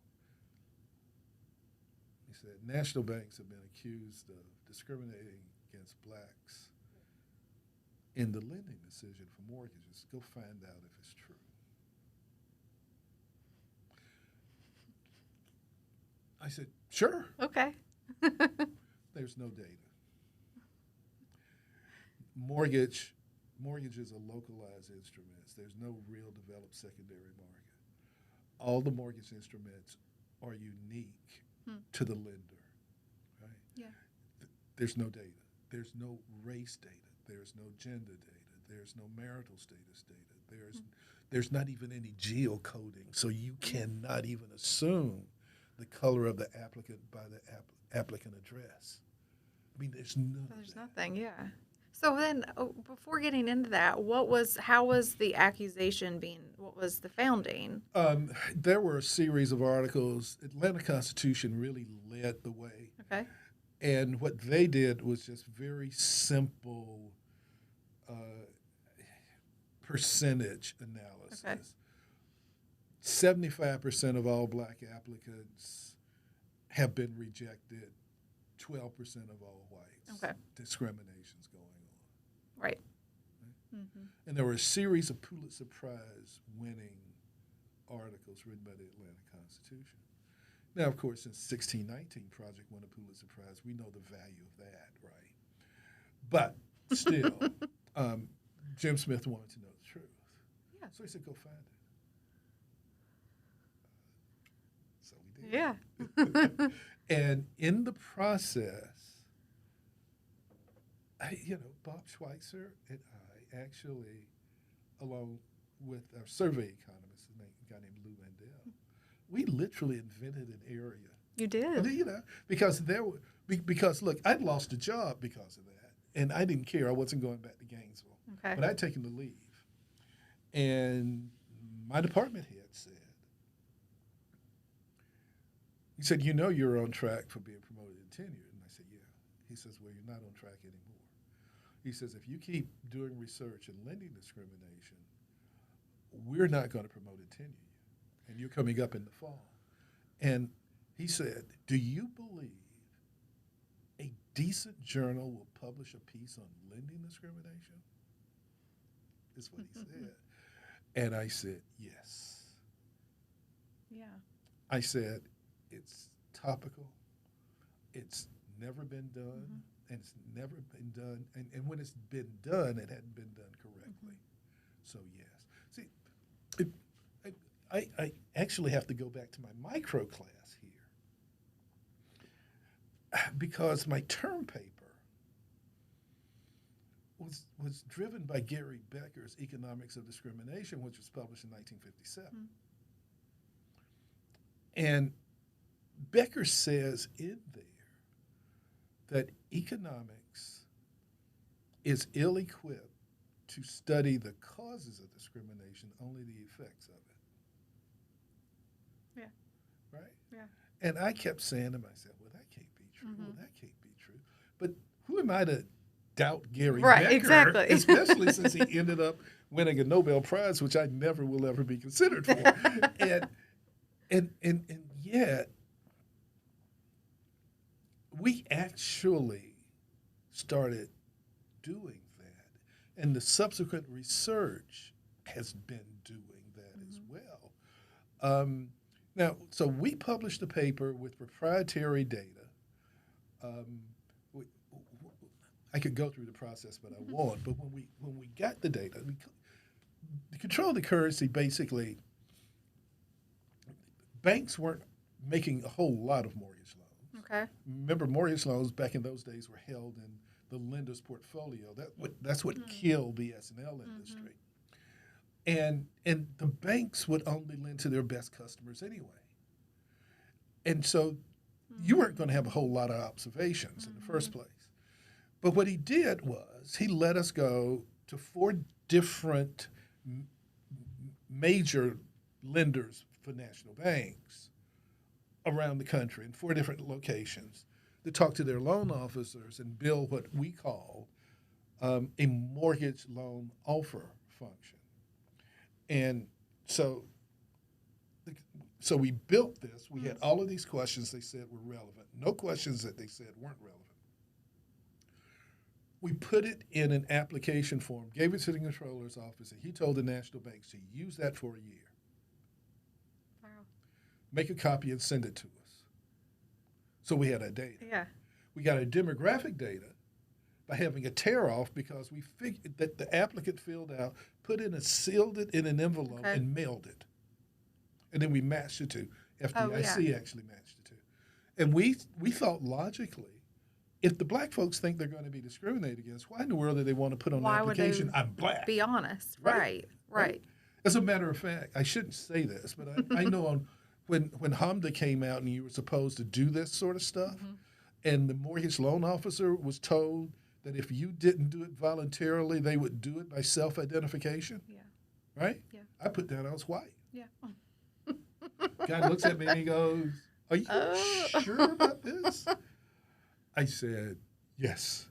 [SPEAKER 2] he said, national banks have been accused of discriminating against blacks in the lending decision for mortgages. Go find out if it's true. I said, sure.
[SPEAKER 1] Okay.
[SPEAKER 2] There's no data. Mortgages are localized instruments. There's no real developed secondary market. All the mortgage instruments are unique to the lender, right?
[SPEAKER 1] Yeah.
[SPEAKER 2] There's no data. There's no race data. There's no gender data. There's no marital status data. There's not even any geocoding, so you cannot even assume the color of the applicant by the applicant address. I mean, there's none of that.
[SPEAKER 1] Nothing, yeah. So then, before getting into that, how was the accusation what was the founding?
[SPEAKER 2] There were a series of articles. Atlanta Constitution really led the way.
[SPEAKER 1] Okay.
[SPEAKER 2] And what they did was just very simple percentage analysis.
[SPEAKER 1] Okay.
[SPEAKER 2] 75% of all black applicants have been rejected. 12% of all whites.
[SPEAKER 1] Okay.
[SPEAKER 2] Discrimination's going on.
[SPEAKER 1] Right.
[SPEAKER 2] And there were a series of Pulitzer Prize winning articles written by the Atlanta Constitution. Now, of course, since 1619 Project won a Pulitzer Prize, we know the value of that, right? But still, Jim Smith wanted to know the truth. Yeah. So he said, go find it. So we did.
[SPEAKER 1] Yeah.
[SPEAKER 2] And in the process, Bob Schweitzer and I actually, along with our survey economist, a guy named Lou Mandel, we literally invented an area.
[SPEAKER 1] You did.
[SPEAKER 2] Because look, I'd lost a job because of that, and I didn't care. I wasn't going back to Gainesville.
[SPEAKER 1] Okay.
[SPEAKER 2] But I'd taken the leave. And my department head said, he said, you're on track for being promoted and tenured. And I said, yeah. He says, well, you're not on track anymore. He says, if you keep doing research and lending discrimination, we're not going to promote and tenure you. And you're coming up in the fall. And he said, do you believe a decent journal will publish a piece on lending discrimination? Is what he said. And I said, yes.
[SPEAKER 1] Yeah.
[SPEAKER 2] I said, it's topical. It's never been done, and it's never been done. And when it's been done, it hadn't been done correctly. So, yes. See, I actually have to go back to my micro class here because my term paper was driven by Gary Becker's Economics of Discrimination, which was published in 1957. And Becker says in there that economics is ill-equipped to study the causes of discrimination, only the effects of it.
[SPEAKER 1] Yeah.
[SPEAKER 2] Right?
[SPEAKER 1] Yeah.
[SPEAKER 2] And I kept saying to myself, well, that can't be true. Well, that can't be true. But who am I to doubt Gary Becker?
[SPEAKER 1] Exactly.
[SPEAKER 2] Especially since he ended up winning a Nobel Prize, which I never will ever be considered for. and yet, we actually started doing that. And the subsequent research has been doing that as well. Now, so we published a paper with proprietary data. I could go through the process, but I won't. But when we got the data, the control of the currency, basically, banks weren't making a whole lot of mortgage loans.
[SPEAKER 1] Okay.
[SPEAKER 2] Remember, mortgage loans back in those days were held in the lender's portfolio. That's what killed the S&L industry. And the banks would only lend to their best customers anyway. And so you weren't going to have a whole lot of observations in the first place. But what he did was he let us go to 4 different major lenders for national banks around the country in 4 different locations to talk to their loan officers and build what we call a mortgage loan offer function. And so we built this. We had all of these questions they said were relevant. No questions that they said weren't relevant. We put it in an application form, gave it to the controller's office, and he told the national banks to use that for a year.
[SPEAKER 1] Wow.
[SPEAKER 2] Make a copy and send it to us. So we had our data.
[SPEAKER 1] Yeah.
[SPEAKER 2] We got our demographic data by having a tear-off because we figured that the applicant filled out, sealed it in an envelope, and mailed it. And then we matched it to FDIC actually matched it to. And we thought logically, if the black folks think they're going to be discriminated against, why in the world do they want to put on the application, I'm black?
[SPEAKER 1] Be honest.
[SPEAKER 2] Right.
[SPEAKER 1] Right.
[SPEAKER 2] As a matter of fact, I shouldn't say this, but I know when HMDA came out and you were supposed to do this sort of stuff, and the mortgage loan officer was told that if you didn't do it voluntarily, they would do it by self-identification.
[SPEAKER 1] Yeah.
[SPEAKER 2] Right?
[SPEAKER 1] Yeah.
[SPEAKER 2] I put down I was white.
[SPEAKER 1] Yeah.
[SPEAKER 2] Guy looks at me and he goes, are you sure about this? I said, yes.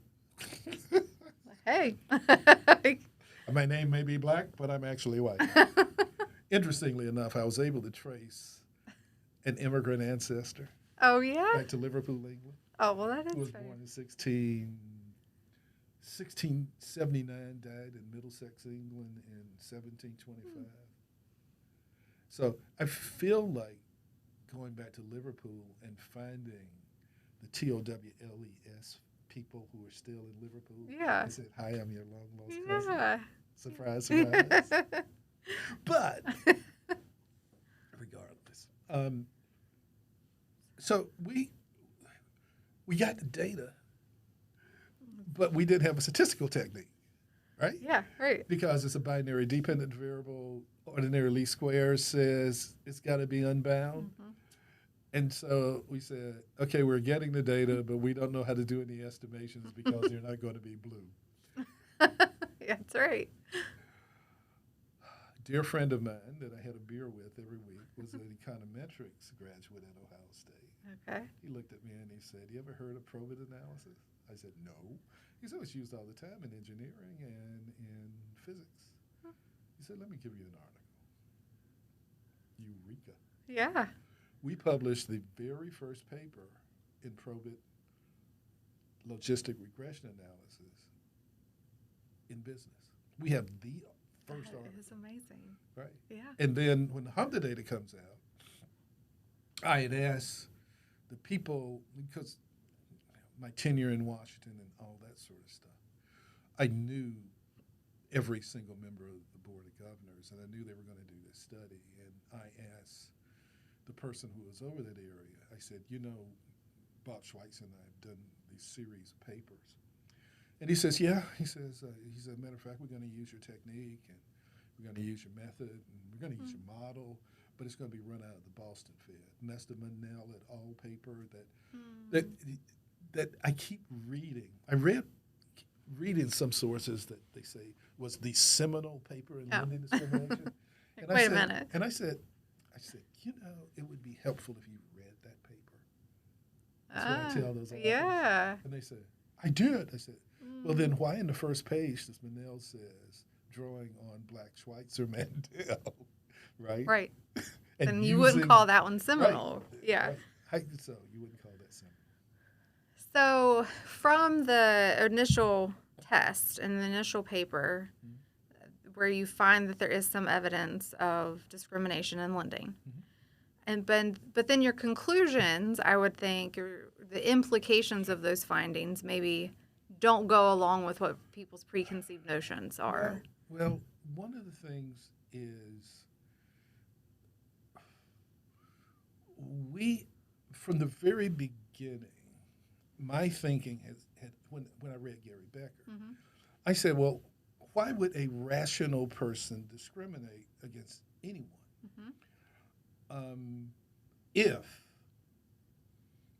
[SPEAKER 1] Hey.
[SPEAKER 2] My name may be black, but I'm actually white. Interestingly enough, I was able to trace an immigrant ancestor.
[SPEAKER 1] Oh, yeah?
[SPEAKER 2] Back to Liverpool, England.
[SPEAKER 1] Oh, well, that is
[SPEAKER 2] Who was
[SPEAKER 1] fair.
[SPEAKER 2] born in 1679, died in Middlesex, England in 1725. So I feel like going back to Liverpool and finding the TOWLES people who are still in Liverpool.
[SPEAKER 1] Yeah.
[SPEAKER 2] I said, hi, I'm your long-lost cousin.
[SPEAKER 1] Yeah.
[SPEAKER 2] Surprise, surprise. But regardless. So we got the data, but we didn't have a statistical technique, right?
[SPEAKER 1] Yeah, right.
[SPEAKER 2] Because it's a binary dependent variable. Ordinary least squares says it's got to be unbound. And so we said, okay, we're getting the data, but we don't know how to do any estimations because they're not going to be blue.
[SPEAKER 1] Yeah, that's right.
[SPEAKER 2] A dear friend of mine that I had a beer with every week was an econometrics graduate at Ohio State.
[SPEAKER 1] Okay.
[SPEAKER 2] He looked at me and he said, you ever heard of probit analysis? I said, no. He said, it's used all the time in engineering and in physics. He said, let me give you an article. Eureka.
[SPEAKER 1] Yeah.
[SPEAKER 2] We published the very first paper in probit logistic regression analysis in business. We have the first article.
[SPEAKER 1] That is amazing.
[SPEAKER 2] Right.
[SPEAKER 1] Yeah.
[SPEAKER 2] And then when the HMDA data comes out, I had asked the people, because my tenure in Washington and all that sort of stuff, I knew every single member of the Board of Governors, and I knew they were going to do this study. And I asked the person who was over that area, I said, Bob Schweitzer and I have done these series of papers. And he says, yeah. He says, matter of fact, we're going to use your technique, and we're going to use your method, and we're going to use your model, but it's going to be run out of the Boston Fed. And that's the Manel et al. Paper that I keep reading. I read in some sources that they say was the seminal paper in lending discrimination. And
[SPEAKER 1] Wait a minute.
[SPEAKER 2] And I said, it would be helpful if you read that paper. That's what I tell those authors.
[SPEAKER 1] Yeah.
[SPEAKER 2] And they said, I did. I said, well, then why in the first page does Manel says, drawing on Black Schweitzer Mandel, right?
[SPEAKER 1] Right. And you wouldn't call that one seminal.
[SPEAKER 2] Right,
[SPEAKER 1] yeah.
[SPEAKER 2] Right. So you wouldn't call that seminal.
[SPEAKER 1] So from the initial test and the initial paper, where you find that there is some evidence of discrimination in lending, and but then your conclusions, I would think, or the implications of those findings maybe don't go along with what people's preconceived notions are.
[SPEAKER 2] Well, one of the things is from the very beginning, my thinking had when I read Gary Becker, I said, well, why would a rational person discriminate against anyone if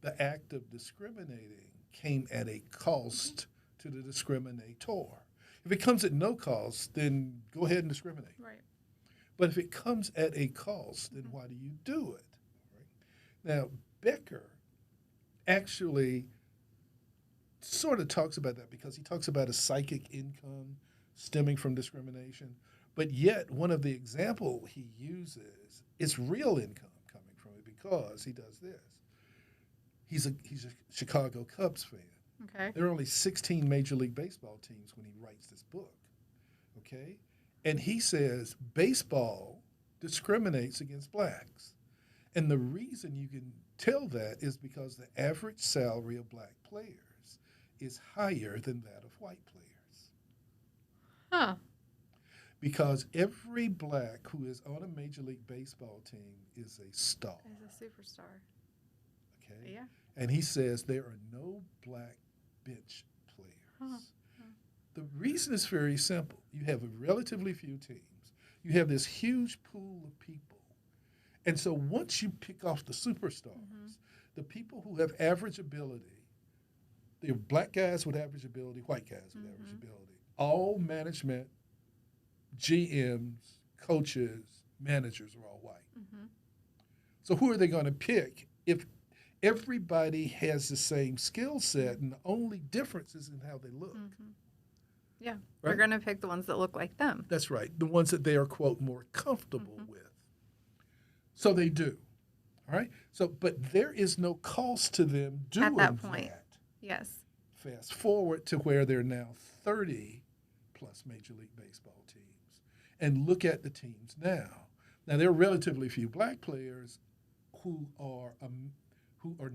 [SPEAKER 2] the act of discriminating came at a cost to the discriminator? If it comes at no cost, then go ahead and discriminate.
[SPEAKER 1] Right.
[SPEAKER 2] But if it comes at a cost, then why do you do it? Right? Now, Becker actually sort of talks about that because he talks about a psychic income stemming from discrimination. But yet, one of the examples he uses is real income coming from it because he does this. He's a Chicago Cubs fan.
[SPEAKER 1] Okay.
[SPEAKER 2] There are only 16 Major League Baseball teams when he writes this book, okay? And he says baseball discriminates against blacks. And the reason you can tell that is because the average salary of black players is higher than that of white players.
[SPEAKER 1] Huh.
[SPEAKER 2] Because every black who is on a Major League Baseball team is a star.
[SPEAKER 1] Is a superstar.
[SPEAKER 2] Okay?
[SPEAKER 1] Yeah.
[SPEAKER 2] And he says there are no black bench players. The reason is very simple. You have relatively few teams. You have this huge pool of people. And so once you pick off the superstars, the people who have average ability, they're black guys with average ability, white guys with average ability, all management, GMs, coaches, managers are all white. So who are they going to pick if everybody has the same skill set and the only difference is in how they look?
[SPEAKER 1] Yeah.
[SPEAKER 2] Right?
[SPEAKER 1] We're going to pick the ones that look like them.
[SPEAKER 2] That's right. The ones that they are, quote, more comfortable with. So they do. All right? So, but there is no cost to them doing
[SPEAKER 1] At that point.
[SPEAKER 2] that.
[SPEAKER 1] Yes.
[SPEAKER 2] Fast forward to where there are now 30 plus Major League Baseball teams. And look at the teams now. Now, there are relatively few black players who are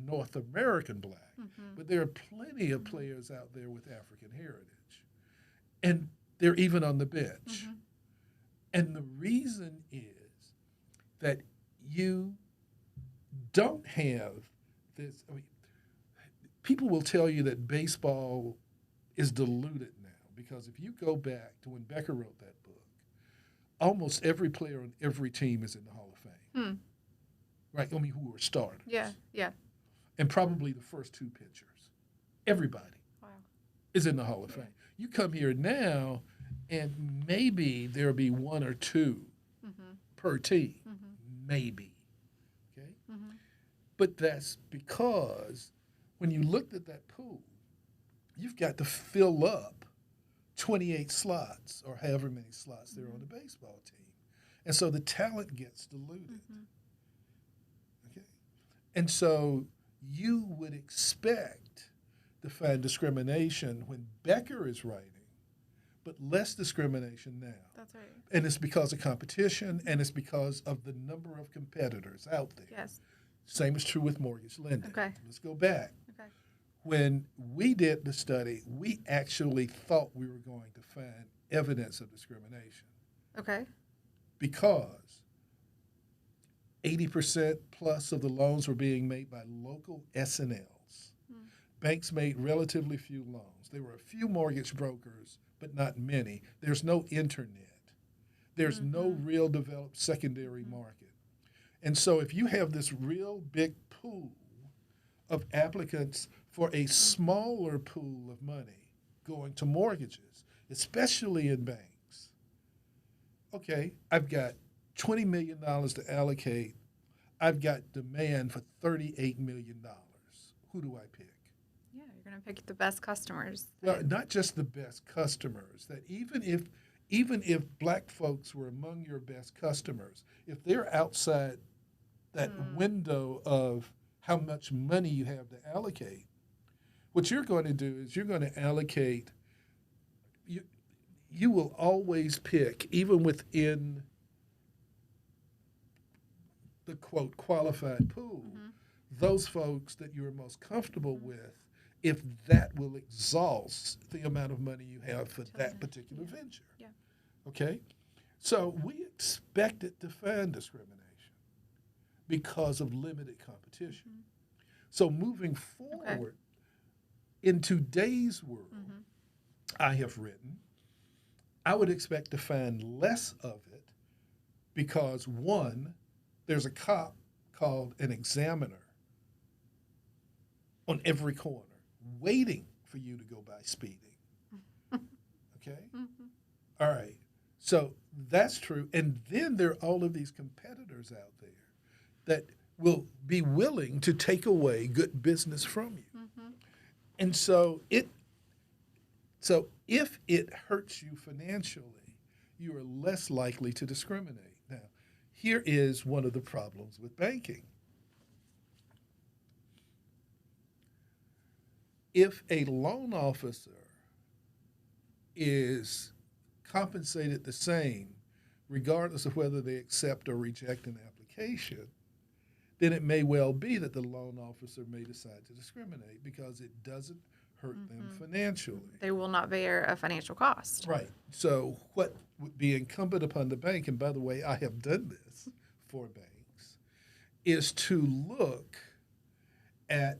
[SPEAKER 2] North American black, but there are plenty of players out there with African heritage. And they're even on the bench. And the reason is that you don't have this. I mean, people will tell you that baseball is diluted now because if you go back to when Becker wrote that book, almost every player on every team is in the Hall of Fame. Right? I mean, who are starters.
[SPEAKER 1] Yeah, yeah.
[SPEAKER 2] And probably the first two pitchers. Everybody is in the Hall of Fame. You come here now, and maybe there'll be one or two per team. Maybe. Okay? But that's because when you looked at that pool, you've got to fill up 28 slots or however many slots there are on the baseball team. And so the talent gets diluted. Okay? And so you would expect to find discrimination when Becker is writing, but less discrimination now.
[SPEAKER 1] That's right.
[SPEAKER 2] And it's because of competition, and it's because of the number of competitors out there.
[SPEAKER 1] Yes.
[SPEAKER 2] Same is true with mortgage lending.
[SPEAKER 1] Okay.
[SPEAKER 2] Let's go back.
[SPEAKER 1] Okay.
[SPEAKER 2] When we did the study, we actually thought we were going to find evidence of discrimination
[SPEAKER 1] Okay.
[SPEAKER 2] because 80% plus of the loans were being made by local S&Ls. Banks made relatively few loans. There were a few mortgage brokers, but not many. There's no internet. There's no real developed secondary market. And so if you have this real big pool of applicants for a smaller pool of money going to mortgages, especially in banks, okay, I've got $20 million to allocate. I've got demand for $38 million. Who do I pick?
[SPEAKER 1] Yeah, you're going to pick the best customers.
[SPEAKER 2] Well, not just the best customers, that even if black folks were among your best customers, if they're outside that window of how much money you have to allocate, what you're going to do is you're going to allocate, you will always pick, even within the, quote, qualified pool, those folks that you're most comfortable with, if that will exhaust the amount of money you have for that particular venture.
[SPEAKER 1] Yeah.
[SPEAKER 2] Okay? So we expected to find discrimination because of limited competition. So moving forward, in today's world, I have written, I would expect to find less of it because, one, there's a cop called an examiner on every corner waiting for you to go by speeding. Okay? All right. So that's true. And then there are all of these competitors out there that will be willing to take away good business from you. And so if it hurts you financially, you are less likely to discriminate. Now, here is one of the problems with banking. If a loan officer is compensated the same, regardless of whether they accept or reject an application, then it may well be that the loan officer may decide to discriminate because it doesn't hurt them financially.
[SPEAKER 1] They will not bear a financial cost.
[SPEAKER 2] Right. So what would be incumbent upon the bank, and by the way, I have done this for banks, is to look at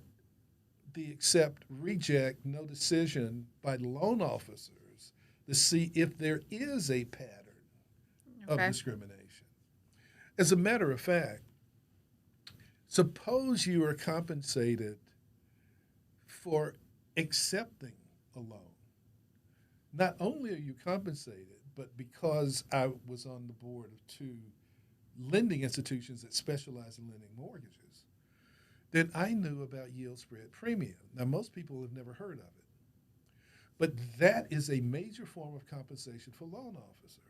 [SPEAKER 2] the accept, reject, no decision by loan officers to see if there is a pattern of discrimination. As a matter of fact, suppose you are compensated for accepting a loan. Not only are you compensated, but because I was on the board of 2 lending institutions that specialize in lending mortgages, then I knew about yield spread premium. Now, most people have never heard of it. But that is a major form of compensation for loan officers.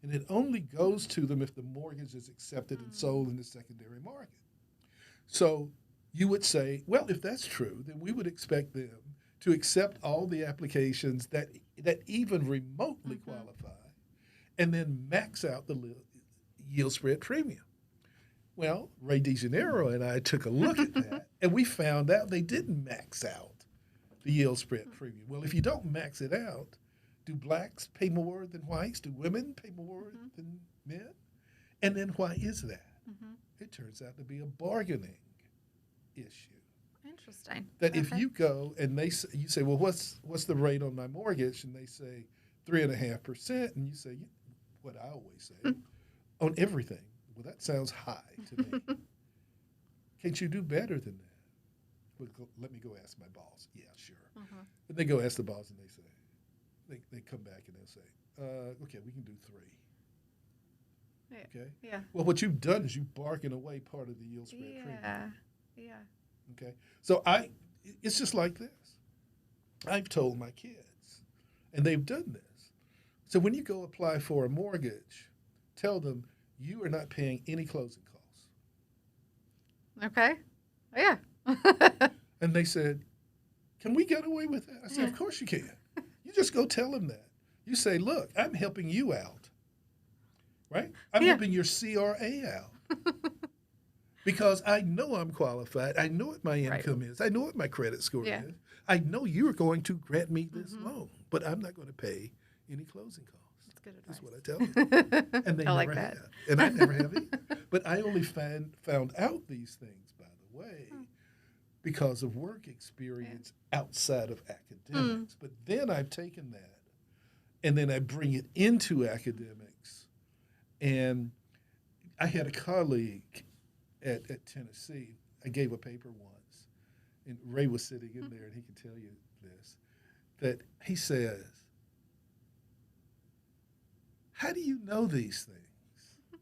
[SPEAKER 2] And it only goes to them if the mortgage is accepted and sold in the secondary market. So you would say, well, if that's true, then we would expect them to accept all the applications that even remotely qualify and then max out the yield spread premium. Well, Ray DeGeneiro and I took a look at that, and we found out they didn't max out the yield spread premium. Well, if you don't max it out, do blacks pay more than whites? Do women pay more than men? And then why is that? It turns out to be a bargaining issue.
[SPEAKER 1] Interesting.
[SPEAKER 2] That if you go and you say, well, what's the rate on my mortgage? And they say 3.5%, and you say, what I always say, on everything. Well, that sounds high to me. Can't you do better than that? Well, let me go ask my boss. Yeah, sure. And they go ask the boss, and they say, they come back and they'll say, okay, we can do 3.
[SPEAKER 1] Yeah.
[SPEAKER 2] Okay?
[SPEAKER 1] Yeah.
[SPEAKER 2] Well, what you've done is you bargain away part of the yield spread premium.
[SPEAKER 1] Yeah.
[SPEAKER 2] Okay? So it's just like this. I've told my kids, and they've done this. So when you go apply for a mortgage, tell them you are not paying any closing costs.
[SPEAKER 1] Okay. Yeah.
[SPEAKER 2] And they said, can we get away with that? I said, of course you can. You just go tell them that. You say, look, I'm helping you out. Right? I'm helping your CRA out. because I know I'm qualified. I know what my
[SPEAKER 1] Right.
[SPEAKER 2] income is. I know what my credit score
[SPEAKER 1] Yeah.
[SPEAKER 2] is. I know you're going to grant me this
[SPEAKER 1] Mhm.
[SPEAKER 2] loan, but I'm not going to pay any closing costs.
[SPEAKER 1] That's good
[SPEAKER 2] Is
[SPEAKER 1] advice.
[SPEAKER 2] what I tell them. And they
[SPEAKER 1] I like
[SPEAKER 2] never
[SPEAKER 1] that.
[SPEAKER 2] have. And I never have either. But I only found out these things, by the way, because of work experience outside of academics. But then I've taken that and then I bring it into academics. And I had a colleague at Tennessee. I gave a paper once, and Ray was sitting in there, and he can tell you this, that he says, how do you know these things? I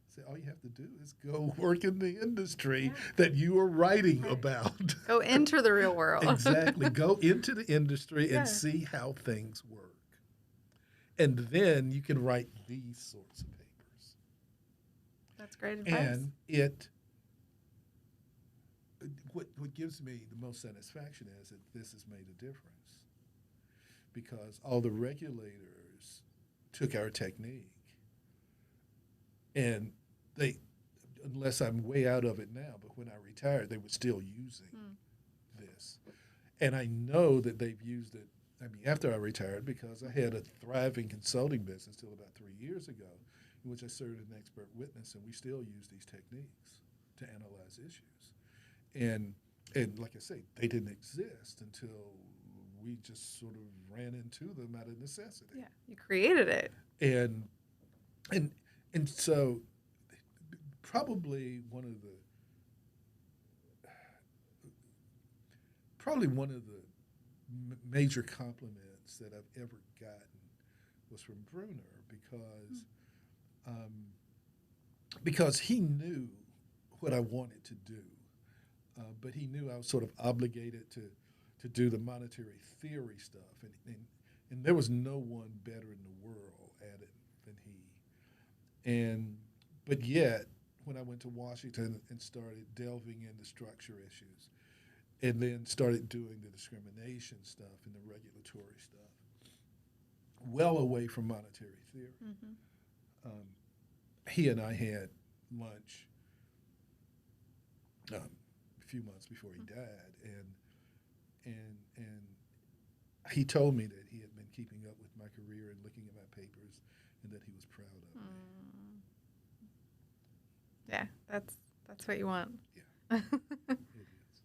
[SPEAKER 2] said, all you have to do is go work in the industry that you are writing about.
[SPEAKER 1] Go into the real world.
[SPEAKER 2] Exactly. Go into the industry
[SPEAKER 1] Yeah.
[SPEAKER 2] and see how things work. And then you can write these sorts of papers.
[SPEAKER 1] That's great advice.
[SPEAKER 2] And what gives me the most satisfaction is that this has made a difference, because all the regulators took our technique, and they, unless I'm way out of it now, but when I retired, they were still using this. And I know that they've used it, I mean, after I retired, because I had a thriving consulting business till about 3 years ago, in which I served as an expert witness, and we still use these techniques to analyze issues. And like I say, they didn't exist until we just sort of ran into them out of necessity.
[SPEAKER 1] Yeah, you created it.
[SPEAKER 2] And so probably one of the major compliments that I've ever gotten was from Bruner, because he knew what I wanted to do, but he knew I was sort of obligated to do the monetary theory stuff, and there was no one better in the world at it than he. But yet, when I went to Washington and started delving into structure issues, and then started doing the discrimination stuff and the regulatory stuff, well away from monetary theory. He and I had lunch a few months before he died, and he told me that he had been keeping up with my career and looking at my papers, and that he was proud of me.
[SPEAKER 1] Yeah, that's what you want.
[SPEAKER 2] Yeah, it is.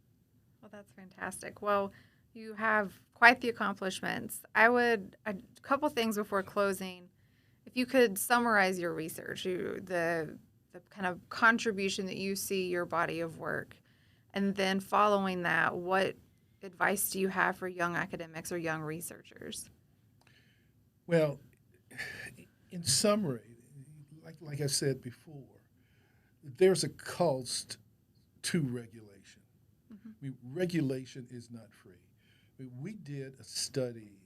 [SPEAKER 1] Well, that's fantastic. Well, you have quite the accomplishments. A couple things before closing. If you could summarize your research, the kind of contribution that you see your body of work, and then following that, what advice do you have for young academics or young researchers?
[SPEAKER 2] Well, in summary, like I said before, there's a cost to regulation. I mean, regulation is not free. I mean, we did a study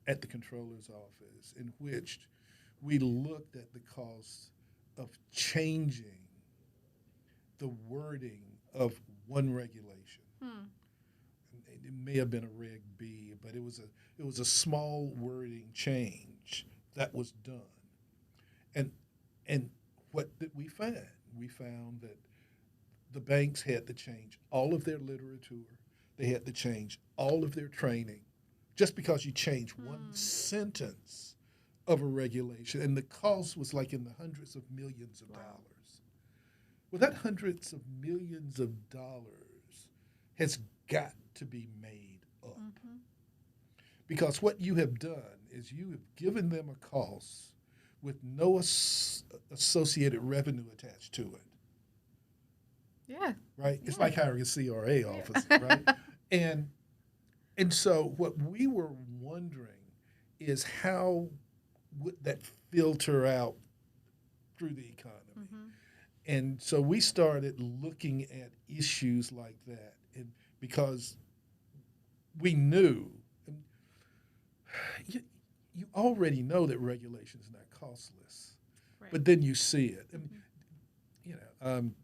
[SPEAKER 2] at the Comptroller's office in which we looked at the cost of changing the wording of one regulation. It may have been a Reg B, but it was a small wording change that was done. And what did we find? We found that the banks had to change all of their literature. They had to change all of their training, just because you change one sentence of a regulation, and the cost was like in the hundreds of millions of dollars. Well, that hundreds of millions of dollars has got to be made up, because what you have done is you have given them a cost with no associated revenue attached to it.
[SPEAKER 1] Yeah.
[SPEAKER 2] Right? It's like hiring a CRA officer, right? And so what we were wondering is, how would that filter out through the economy? And so we started looking at issues like that, and because we knew, you already know that regulation is not costless, but then you see it. And,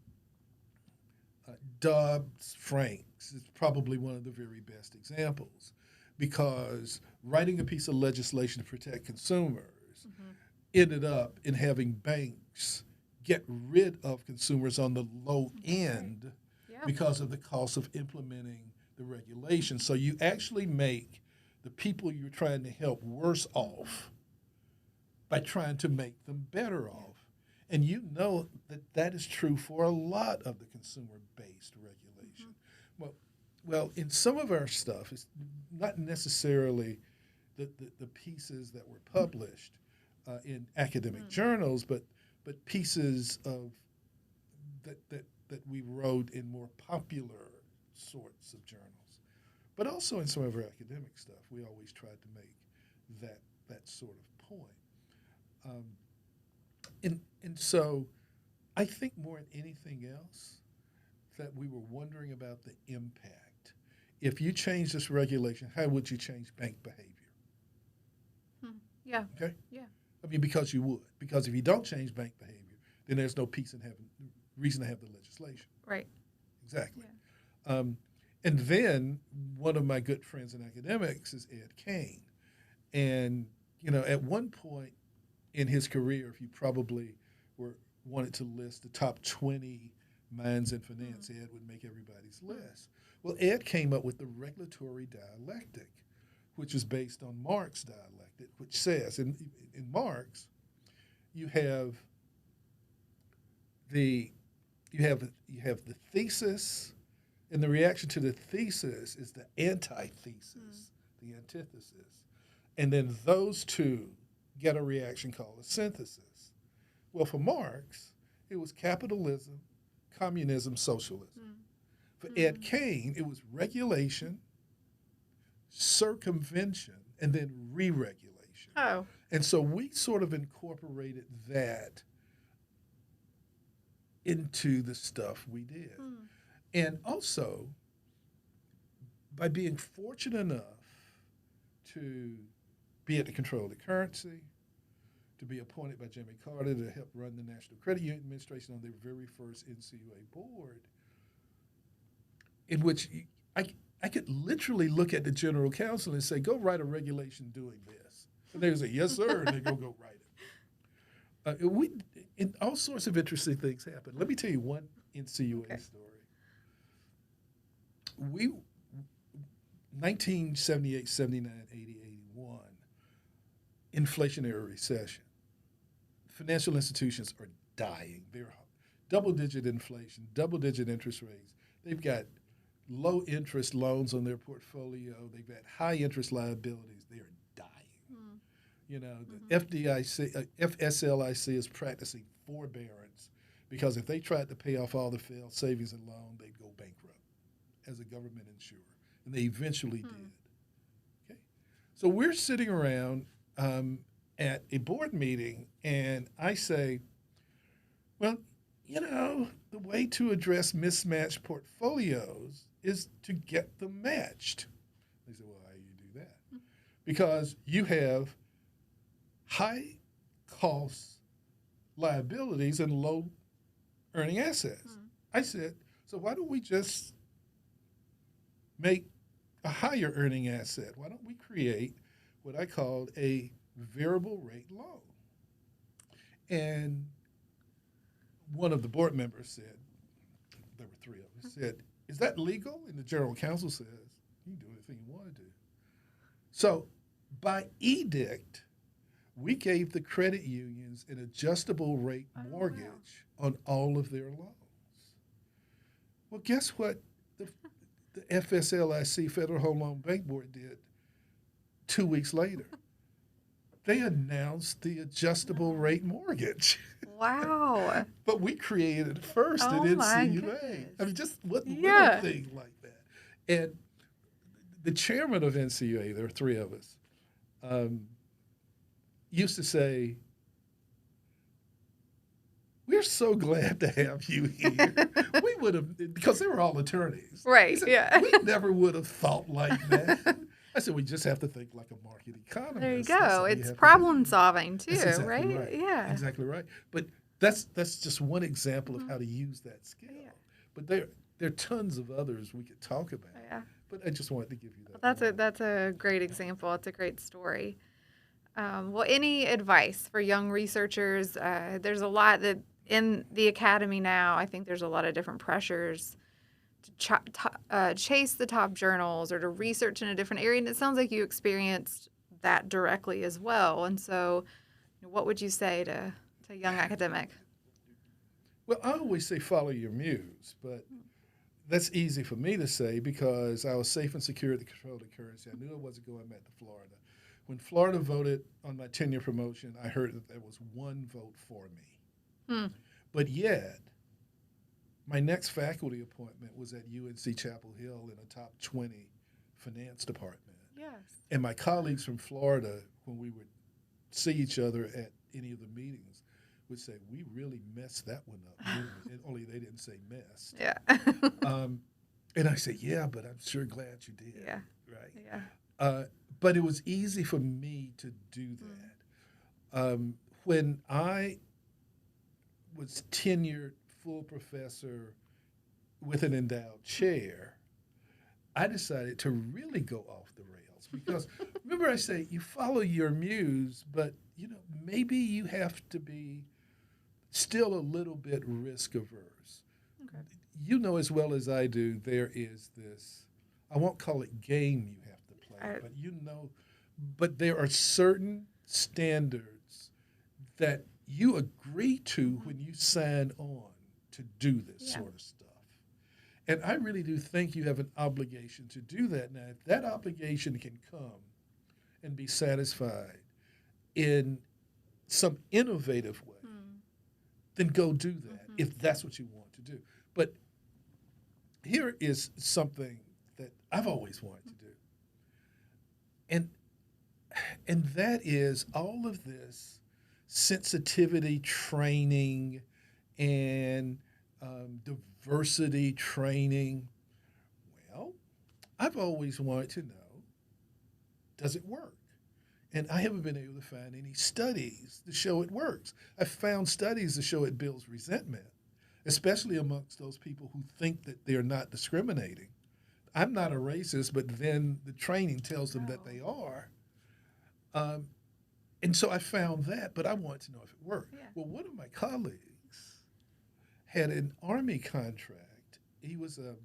[SPEAKER 2] Dodd-Franks is probably one of the very best examples, because writing a piece of legislation to protect consumers ended up in having banks get rid of consumers on the low end
[SPEAKER 1] Yeah.
[SPEAKER 2] because of the cost of implementing the regulation. So you actually make the people you're trying to help worse off by trying to make them better off. And you know that that is true for a lot of the consumer-based regulation. Well, in some of our stuff, it's not necessarily the pieces that were published in academic journals, but pieces of that we wrote in more popular sorts of journals. But also in some of our academic stuff, we always tried to make that sort of point. And so I think more than anything else that we were wondering about the impact. If you change this regulation, how would you change bank behavior?
[SPEAKER 1] Yeah.
[SPEAKER 2] Okay?
[SPEAKER 1] Yeah.
[SPEAKER 2] I mean, because you would. Because if you don't change bank behavior, then there's no reason to have the legislation.
[SPEAKER 1] Right.
[SPEAKER 2] Exactly.
[SPEAKER 1] Yeah.
[SPEAKER 2] And then one of my good friends in academics is Ed Kane. And, at one point in his career, if you probably wanted to list the top 20 minds in finance, Ed would make everybody's list. Well, Ed came up with the regulatory dialectic, which is based on Marx' dialectic, which says, in Marx, you have the thesis, and the reaction to the thesis is the antithesis, the antithesis. And then those two get a reaction called a synthesis. Well, for Marx, it was capitalism, communism, socialism. For Ed Kane, it was regulation, circumvention, and then re-regulation.
[SPEAKER 1] Oh.
[SPEAKER 2] And so we sort of incorporated that into the stuff we did. And also, by being fortunate enough to be at the control of the currency, to be appointed by Jimmy Carter to help run the National Credit Union Administration on their very first NCUA board, in which I could literally look at the general counsel and say, go write a regulation doing this. And they would say, yes, sir, and they go write it. And all sorts of interesting things happen. Let me tell you one NCUA story. 1978, 79, 80, 81, inflationary recession. Financial institutions are dying. They're double-digit inflation, double-digit interest rates. They've got low-interest loans on their portfolio. They've got high-interest liabilities. They are dying. The FSLIC is practicing forbearance because if they tried to pay off all the failed savings and loan, they'd go bankrupt as a government insurer. And they eventually did. Okay, so we're sitting around at a board meeting, and I say, well, the way to address mismatched portfolios is to get them matched. They said, well, how do you do that? Because you have high cost liabilities and low earning assets. I said, so why don't we just make a higher earning asset? Why don't we create what I called a variable rate loan? And one of the board members said, there were three of us, said, is that legal? And the general counsel says, you can do anything you want to do. So by edict, we gave the credit unions an adjustable rate mortgage on all of their loans. Well, guess what the FSLIC, Federal Home Loan Bank Board, did 2 weeks later? They announced the adjustable rate mortgage.
[SPEAKER 1] Wow.
[SPEAKER 2] But we created it first at NCUA. I mean, just what little thing like that. And the chairman of NCUA, there are three of us, used to say, we're so glad to have you here. We would have, because they were all attorneys.
[SPEAKER 1] Right,
[SPEAKER 2] said, we never would have thought like that. I said, we just have to think like a market economist.
[SPEAKER 1] There you go. It's problem solving too,
[SPEAKER 2] exactly
[SPEAKER 1] right? Yeah.
[SPEAKER 2] Exactly right. But that's just one example of how to use that skill. Yeah. But there are tons of others we could talk about.
[SPEAKER 1] Yeah.
[SPEAKER 2] But I just wanted to give you that.
[SPEAKER 1] That's a great example. It's a great story. Well, any advice for young researchers? There's a lot that in the academy now, I think there's a lot of different pressures to chase the top journals or to research in a different area. And it sounds like you experienced that directly as well. And so what would you say to a young academic?
[SPEAKER 2] Well, I always say follow your muse, but that's easy for me to say because I was safe and secure at the control of the currency. I knew I wasn't going back to Florida. When Florida voted on my tenure promotion, I heard that there was one vote for me. But yet, my next faculty appointment was at UNC Chapel Hill in a top 20 finance department.
[SPEAKER 1] Yes.
[SPEAKER 2] And my colleagues from Florida, when we would see each other at any of the meetings, would say, we really messed that one up. And only they didn't say messed.
[SPEAKER 1] Yeah.
[SPEAKER 2] And I said, yeah, but I'm sure glad you did.
[SPEAKER 1] Yeah.
[SPEAKER 2] Right?
[SPEAKER 1] Yeah.
[SPEAKER 2] But it was easy for me to do that. When I was tenured full professor with an endowed chair, I decided to really go off the rails because remember I say you follow your muse, but maybe you have to be still a little bit risk averse. Okay. You know as well as I do, there is this, I won't call it game you have to play, but there are certain standards that you agree to when you sign on to do this sort of stuff. And I really do think you have an obligation to do that. Now, if that obligation can come and be satisfied in some innovative way, then go do that if that's what you want to do. But here is something that I've always wanted to do. And that is all of this sensitivity training and diversity training. Well, I've always wanted to know, does it work? And I haven't been able to find any studies to show it works. I've found studies to show it builds resentment, especially amongst those people who think that they're not discriminating. I'm not a racist, but then the training tells them that they are. And so I found that, but I wanted to know if it worked. Yeah. Well, one of my colleagues had an Army contract. He was an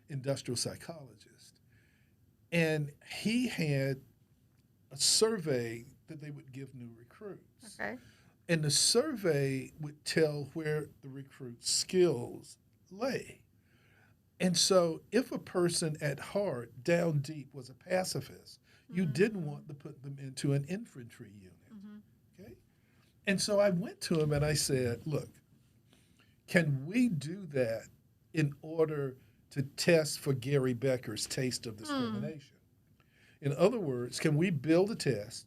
[SPEAKER 2] industrial psychologist. And he had a survey that they would give new recruits.
[SPEAKER 1] Okay.
[SPEAKER 2] And the survey would tell where the recruit's skills lay. And so if a person at heart, down deep, was a pacifist, you didn't want to put them into an infantry unit. Okay? And so I went to him and I said, look, can we do that in order to test for Gary Becker's taste of discrimination? In other words, can we build a test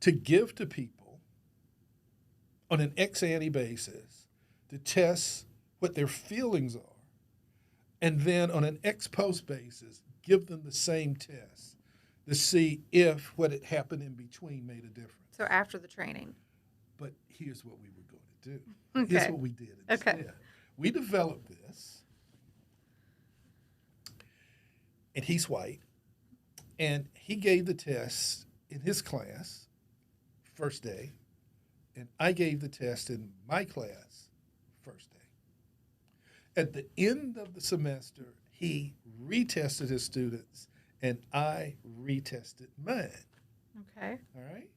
[SPEAKER 2] to give to people on an ex-ante basis to test what their feelings are, and then on an ex-post basis, give them the same test to see if what had happened in between made a difference?
[SPEAKER 1] So after the training.
[SPEAKER 2] But here's what we were going to do.
[SPEAKER 1] Okay.
[SPEAKER 2] Here's what we did instead.
[SPEAKER 1] Okay.
[SPEAKER 2] We developed this, and he's white, and he gave the test in his class first day, and I gave the test in my class first day. At the end of the semester, he retested his students, and I retested mine.
[SPEAKER 1] Okay.
[SPEAKER 2] All right?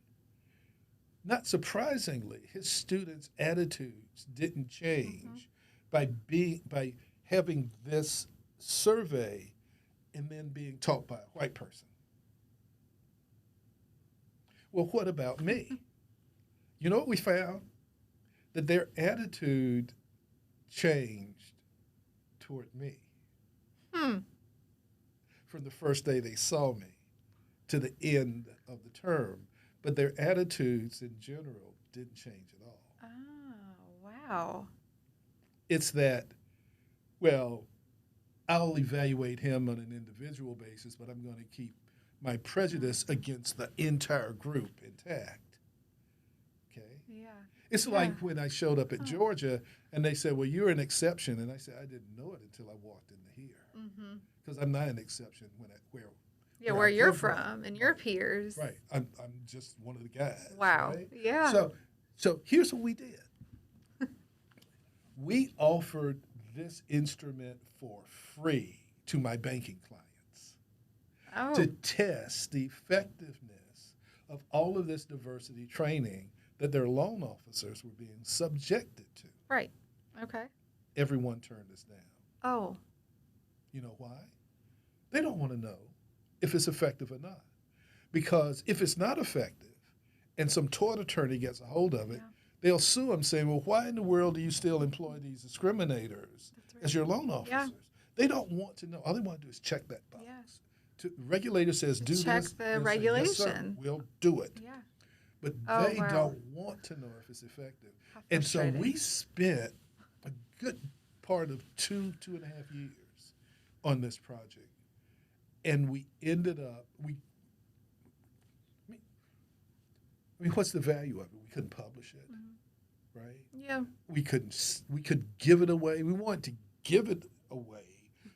[SPEAKER 2] Not surprisingly, his students' attitudes didn't change by having this survey and then being taught by a white person. Well, what about me? You know what we found? That their attitude changed toward me from the first day they saw me to the end of the term. But their attitudes in general didn't change at all.
[SPEAKER 1] Oh, wow.
[SPEAKER 2] It's that, well, I'll evaluate him on an individual basis, but I'm going to keep my prejudice against the entire group intact. Okay?
[SPEAKER 1] Yeah.
[SPEAKER 2] It's like when I showed up at Georgia and they said, well, you're an exception. And I said, I didn't know it until I walked into here. Because I'm not an exception where
[SPEAKER 1] you're from and your peers.
[SPEAKER 2] Right. I'm just one of the guys.
[SPEAKER 1] Wow.
[SPEAKER 2] Right?
[SPEAKER 1] Yeah.
[SPEAKER 2] So here's what we did. we offered this instrument for free to my banking clients to test the effectiveness of all of this diversity training that their loan officers were being subjected to.
[SPEAKER 1] Right. Okay.
[SPEAKER 2] Everyone turned us down.
[SPEAKER 1] Oh.
[SPEAKER 2] You know why? They don't want to know if it's effective or not. Because if it's not effective and some tort attorney gets a hold of it, they'll sue them saying, well, why in the world do you still employ these discriminators as your loan officers? Yeah. They don't want to know. All they want to do is check that box. Yeah. Regulator says do
[SPEAKER 1] check
[SPEAKER 2] this.
[SPEAKER 1] Check the regulation.
[SPEAKER 2] Say, yes, sir, we'll do it.
[SPEAKER 1] Yeah.
[SPEAKER 2] But they don't want to know if it's effective. And so we spent a good part of 2.5 years on this project. And we ended up, what's the value of it? We couldn't publish it, right?
[SPEAKER 1] Yeah.
[SPEAKER 2] We could give it away. We wanted to give it away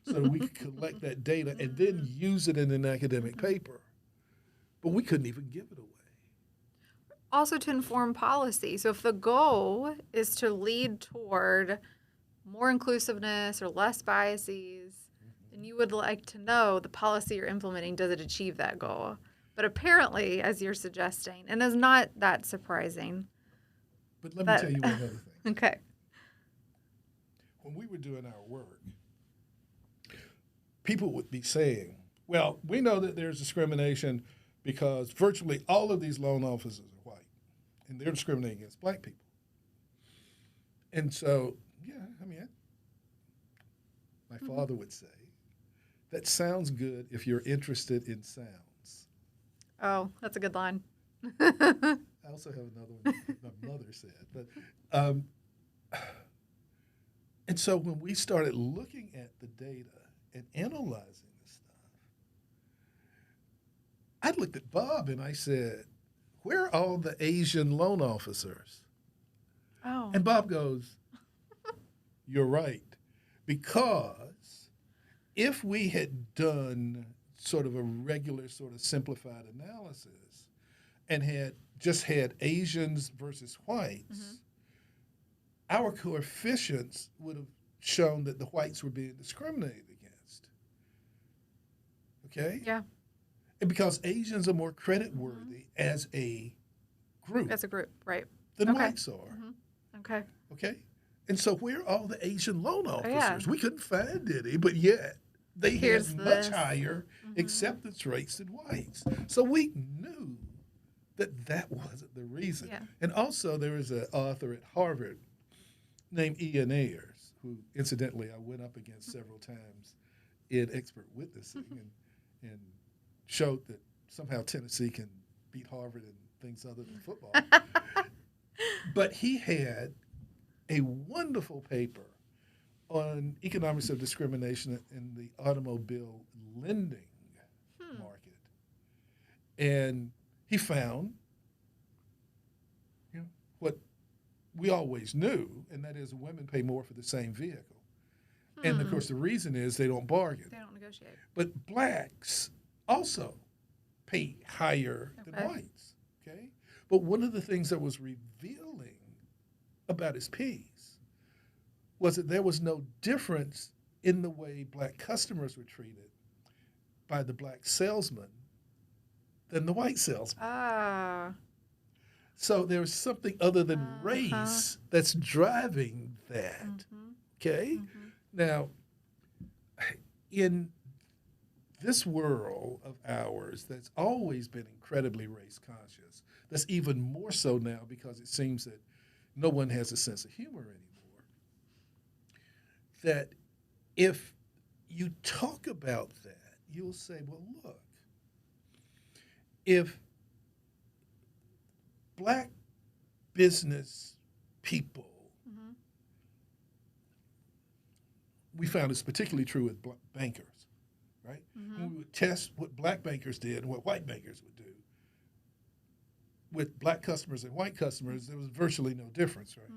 [SPEAKER 2] so that we could collect that data and then use it in an academic paper. But we couldn't even give it away.
[SPEAKER 1] Also to inform policy. So if the goal is to lead toward more inclusiveness or less biases, then you would like to know the policy you're implementing, does it achieve that goal? But apparently, as you're suggesting, and it's not that surprising.
[SPEAKER 2] But let me tell you one other thing.
[SPEAKER 1] Okay.
[SPEAKER 2] When we were doing our work, people would be saying, well, we know that there's discrimination because virtually all of these loan officers are white, and they're discriminating against black people. And so, my father would say, that sounds good if you're interested in sounds.
[SPEAKER 1] Oh, that's a good line.
[SPEAKER 2] I also have another one that my mother said. But, and so when we started looking at the data and analyzing this stuff, I looked at Bob and I said, where are all the Asian loan officers?
[SPEAKER 1] Oh.
[SPEAKER 2] And Bob goes, you're right. Because if we had done sort of a regular sort of simplified analysis and had Asians versus whites, our coefficients would have shown that the whites were being discriminated against. Okay?
[SPEAKER 1] Yeah.
[SPEAKER 2] And because Asians are more creditworthy as a group.
[SPEAKER 1] As a group, right.
[SPEAKER 2] Than whites are.
[SPEAKER 1] Okay.
[SPEAKER 2] Okay? And so where are all the Asian loan officers? We couldn't find any, but yet they had much higher acceptance rates than whites. So we knew that wasn't the reason. Yeah. And also there was an author at Harvard named Ian Ayers, who incidentally I went up against several times in expert witnessing and showed that somehow Tennessee can beat Harvard in things other than football. But he had a wonderful paper on economics of discrimination in the automobile lending market. And he found what we always knew, and that is women pay more for the same vehicle. And, of course, the reason is they don't bargain.
[SPEAKER 1] They don't negotiate.
[SPEAKER 2] But blacks also pay higher than whites, okay? But one of the things that was revealing about his piece was that there was no difference in the way black customers were treated by the black salesman than the white salesman. So there was something other than race that's driving that, okay? Now, in this world of ours that's always been incredibly race conscious, that's even more so now because it seems that no one has a sense of humor anymore, that if you talk about that, you'll say, well, look, if black business people, we found it's particularly true with bankers, right? When we would test what black bankers did and what white bankers would do, with black customers and white customers, there was virtually no difference, right?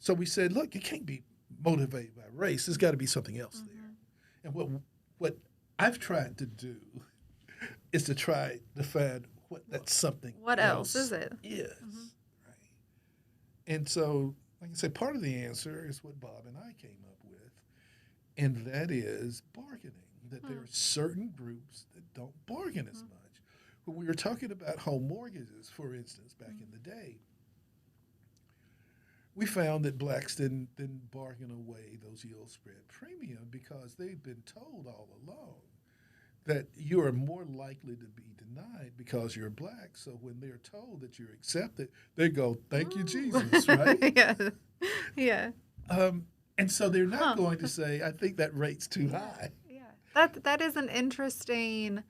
[SPEAKER 2] So we said, look, it can't be motivated by race. There's got to be something else there. And what I've tried to do is to try to find what that something
[SPEAKER 1] what else is it?
[SPEAKER 2] Right? And so like I said, part of the answer is what Bob and I came up with, and that is bargaining. That there are certain groups that don't bargain as much. When we were talking about home mortgages, for instance, back in the day, we found that blacks didn't bargain away those yield spread premium because they've been told all along that you are more likely to be denied because you're black. So when they're told that you're accepted, they go, "Thank you, Jesus," right?
[SPEAKER 1] Yeah. Yeah.
[SPEAKER 2] And so they're not going to say, "I think that rate's too high."
[SPEAKER 1] Yeah. That is an interesting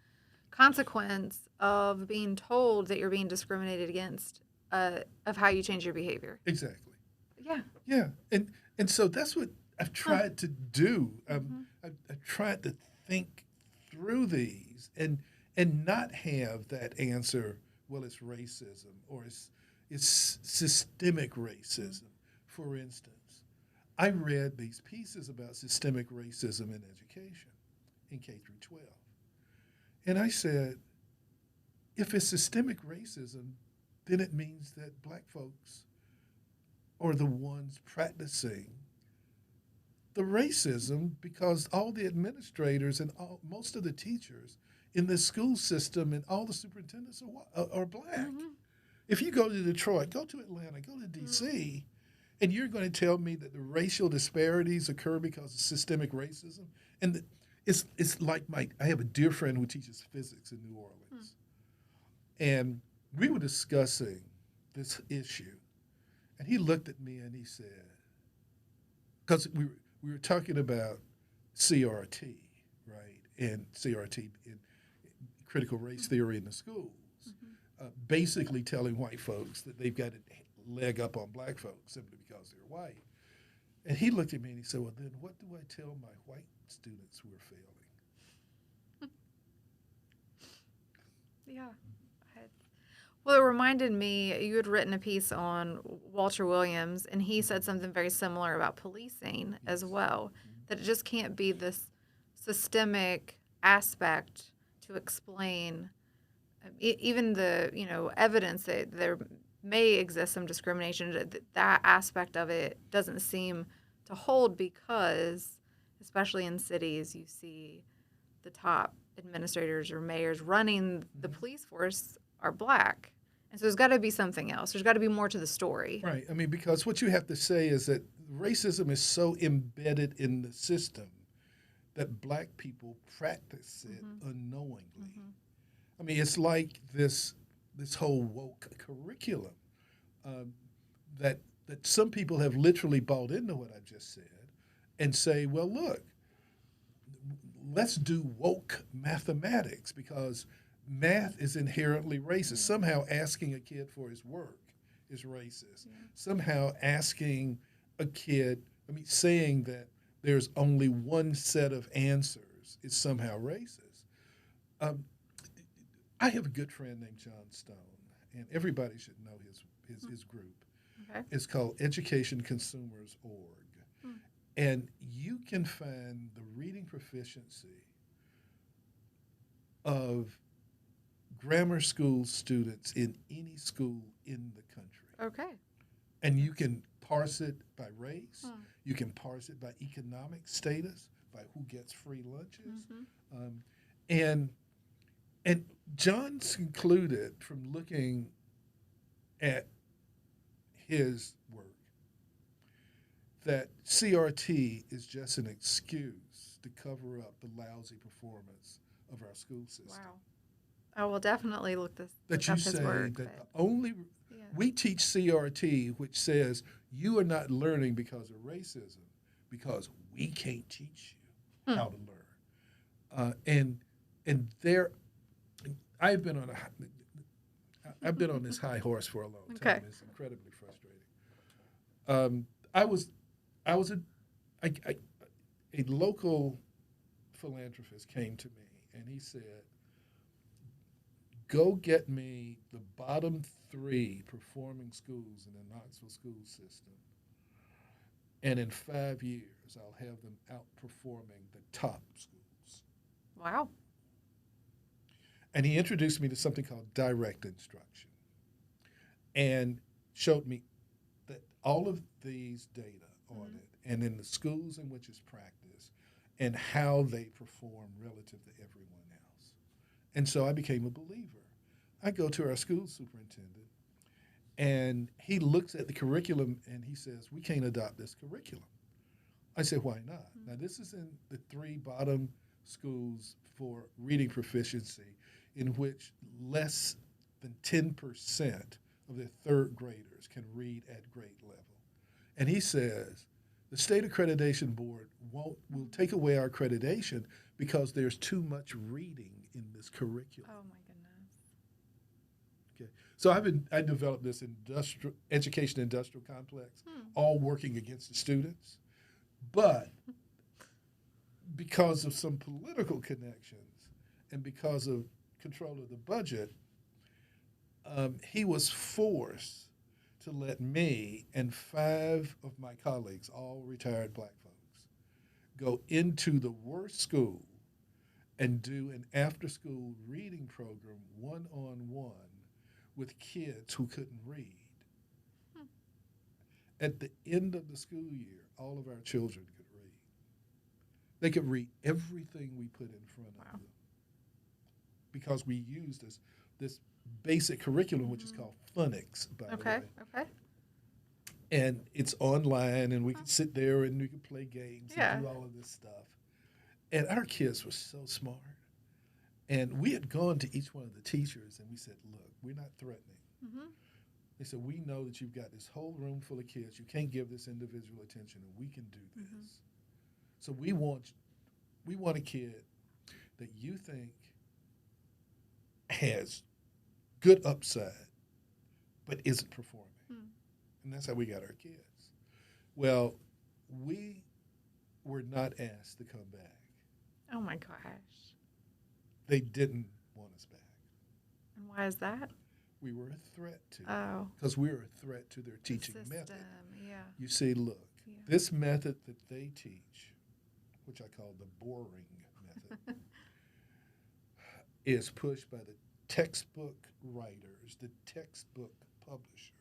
[SPEAKER 1] consequence of being told that you're being discriminated against, of how you change your behavior.
[SPEAKER 2] Exactly.
[SPEAKER 1] Yeah.
[SPEAKER 2] Yeah. And so that's what I've tried to do. I've tried to think through these and not have that answer, well, it's racism or it's systemic racism. For instance, I read these pieces about systemic racism in education in K through 12. And I said, if it's systemic racism, then it means that black folks are the ones practicing the racism because all the administrators and most of the teachers in the school system and all the superintendents are black. If you go to Detroit, go to Atlanta, go to D.C., and you're going to tell me that the racial disparities occur because of systemic racism? And it's like I have a dear friend who teaches physics in New Orleans. And we were discussing this issue. And he looked at me and he said, because we were talking about CRT, right? And CRT in critical race theory in the schools, basically telling white folks that they've got a leg up on black folks simply because they're white. And he looked at me and he said, well, then what do I tell my white students who are failing?
[SPEAKER 1] Yeah. Well, it reminded me, you had written a piece on Walter Williams, and he said something very similar about policing as well, that it just can't be this systemic aspect to explain even the, evidence that there may exist some discrimination. That aspect of it doesn't seem to hold because, especially in cities, you see the top administrators or mayors running the police force are black. And so there's got to be something else. There's got to be more to the story.
[SPEAKER 2] Right. I mean, because what you have to say is that racism is so embedded in the system that black people practice it unknowingly. I mean, it's like this whole woke curriculum that some people have literally bought into what I've just said and say, well, look, let's do woke mathematics because math is inherently racist. Somehow asking a kid for his work is racist. Somehow asking a kid, saying that there's only one set of answers is somehow racist. I have a good friend named John Stone, and everybody should know his group.
[SPEAKER 1] Okay.
[SPEAKER 2] It's called EducationConsumers.org. And you can find the reading proficiency of grammar school students in any school in the country.
[SPEAKER 1] Okay.
[SPEAKER 2] And you can parse it by race. You can parse it by economic status, by who gets free lunches. And John's concluded from looking at his work that CRT is just an excuse to cover up the lousy performance of our school system.
[SPEAKER 1] Wow. I will definitely look up
[SPEAKER 2] That you
[SPEAKER 1] his
[SPEAKER 2] say
[SPEAKER 1] work.
[SPEAKER 2] that we teach CRT, which says you are not learning because of racism, because we can't teach you how to learn. And there, I've been on this high horse for a long time.
[SPEAKER 1] Okay.
[SPEAKER 2] It's incredibly frustrating. I was a local philanthropist came to me and he said, go get me the bottom 3 performing schools in the Knoxville school system, and in 5 years I'll have them outperforming the top schools.
[SPEAKER 1] Wow.
[SPEAKER 2] And he introduced me to something called direct instruction and showed me that all of these data on it, and in the schools in which it's practiced, and how they perform relative to everyone else. And so I became a believer. I go to our school superintendent, and he looks at the curriculum, and he says, we can't adopt this curriculum. I said, why not? Now, this is in the 3 bottom schools for reading proficiency, in which less than 10% of their 3rd graders can read at grade level. And he says, the state accreditation board will take away our accreditation because there's too much reading in this curriculum.
[SPEAKER 1] Oh my goodness.
[SPEAKER 2] Okay, so I developed this education industrial complex, all working against the students, but because of some political connections and because of control of the budget, he was forced to let me and 5 of my colleagues, all retired black folks, go into the worst school and do an after-school reading program one-on-one with kids who couldn't read. At the end of the school year, all of our children could read. They could read everything we put in front of them because we used this basic curriculum, which is called phonics, by the way.
[SPEAKER 1] Okay.
[SPEAKER 2] And it's online, and we can sit there and we can play games and do all of this stuff. And our kids were so smart. And we had gone to each one of the teachers, and we said, look, we're not threatening. They said, we know that you've got this whole room full of kids. You can't give this individual attention, and we can do this. So we want a kid that you think has good upside, but isn't performing. And that's how we got our kids. Well, we were not asked to come back.
[SPEAKER 1] Oh my gosh.
[SPEAKER 2] They didn't want us back.
[SPEAKER 1] And why is that?
[SPEAKER 2] We were a threat to them.
[SPEAKER 1] Oh.
[SPEAKER 2] Because we were a threat to their teaching
[SPEAKER 1] System.
[SPEAKER 2] method.
[SPEAKER 1] Yeah.
[SPEAKER 2] You see, look, this method that they teach, which I call the boring method, is pushed by the textbook writers, the textbook publishers,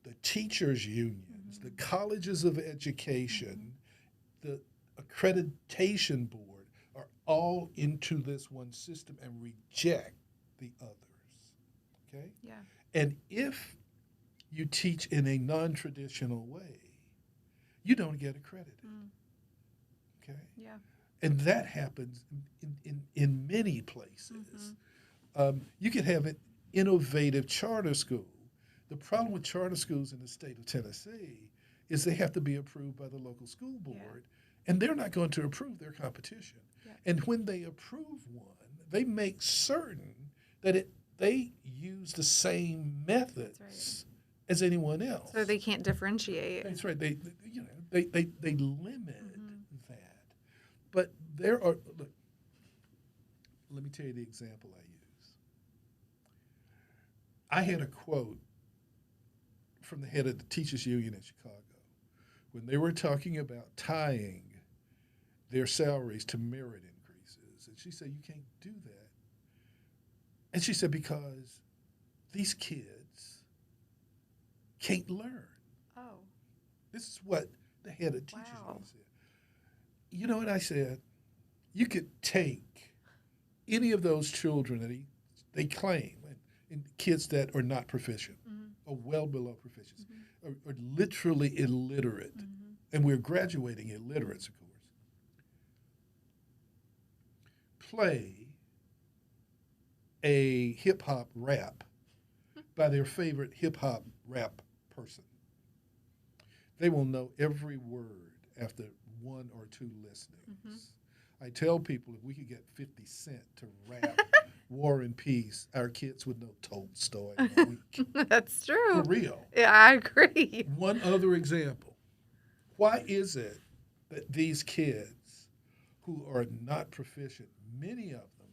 [SPEAKER 2] the teachers' unions, the colleges of education, the accreditation board are all into this one system and reject the others. Okay?
[SPEAKER 1] Yeah.
[SPEAKER 2] And if you teach in a non-traditional way, you don't get accredited. Okay?
[SPEAKER 1] Yeah.
[SPEAKER 2] And that happens in many places. You could have an innovative charter school. The problem with charter schools in the state of Tennessee is they have to be approved by the local school board, and they're not going to approve their competition. And when they approve one, they make certain that they use the same methods as anyone else.
[SPEAKER 1] So they can't differentiate.
[SPEAKER 2] That's right. They limit that. But there are, look, let me tell you the example I use. I had a quote from the head of the teachers union in Chicago when they were talking about tying their salaries to merit increases. And she said, you can't do that. And she said, because these kids can't learn.
[SPEAKER 1] Oh.
[SPEAKER 2] This is what the head of teachers
[SPEAKER 1] Wow.
[SPEAKER 2] said. You know what I said? You could take any of those children that they claim, and kids that are not proficient, or well below proficiency, or literally illiterate, and we're graduating illiterates, of course, play a hip-hop rap by their favorite hip-hop rap person. They will know every word after 1 or 2 listenings. I tell people if we could get 50 Cent to rap War and Peace, our kids would know Tolstoy in a week.
[SPEAKER 1] That's true.
[SPEAKER 2] For real.
[SPEAKER 1] Yeah, I agree.
[SPEAKER 2] One other example. Why is it that these kids who are not proficient, many of them,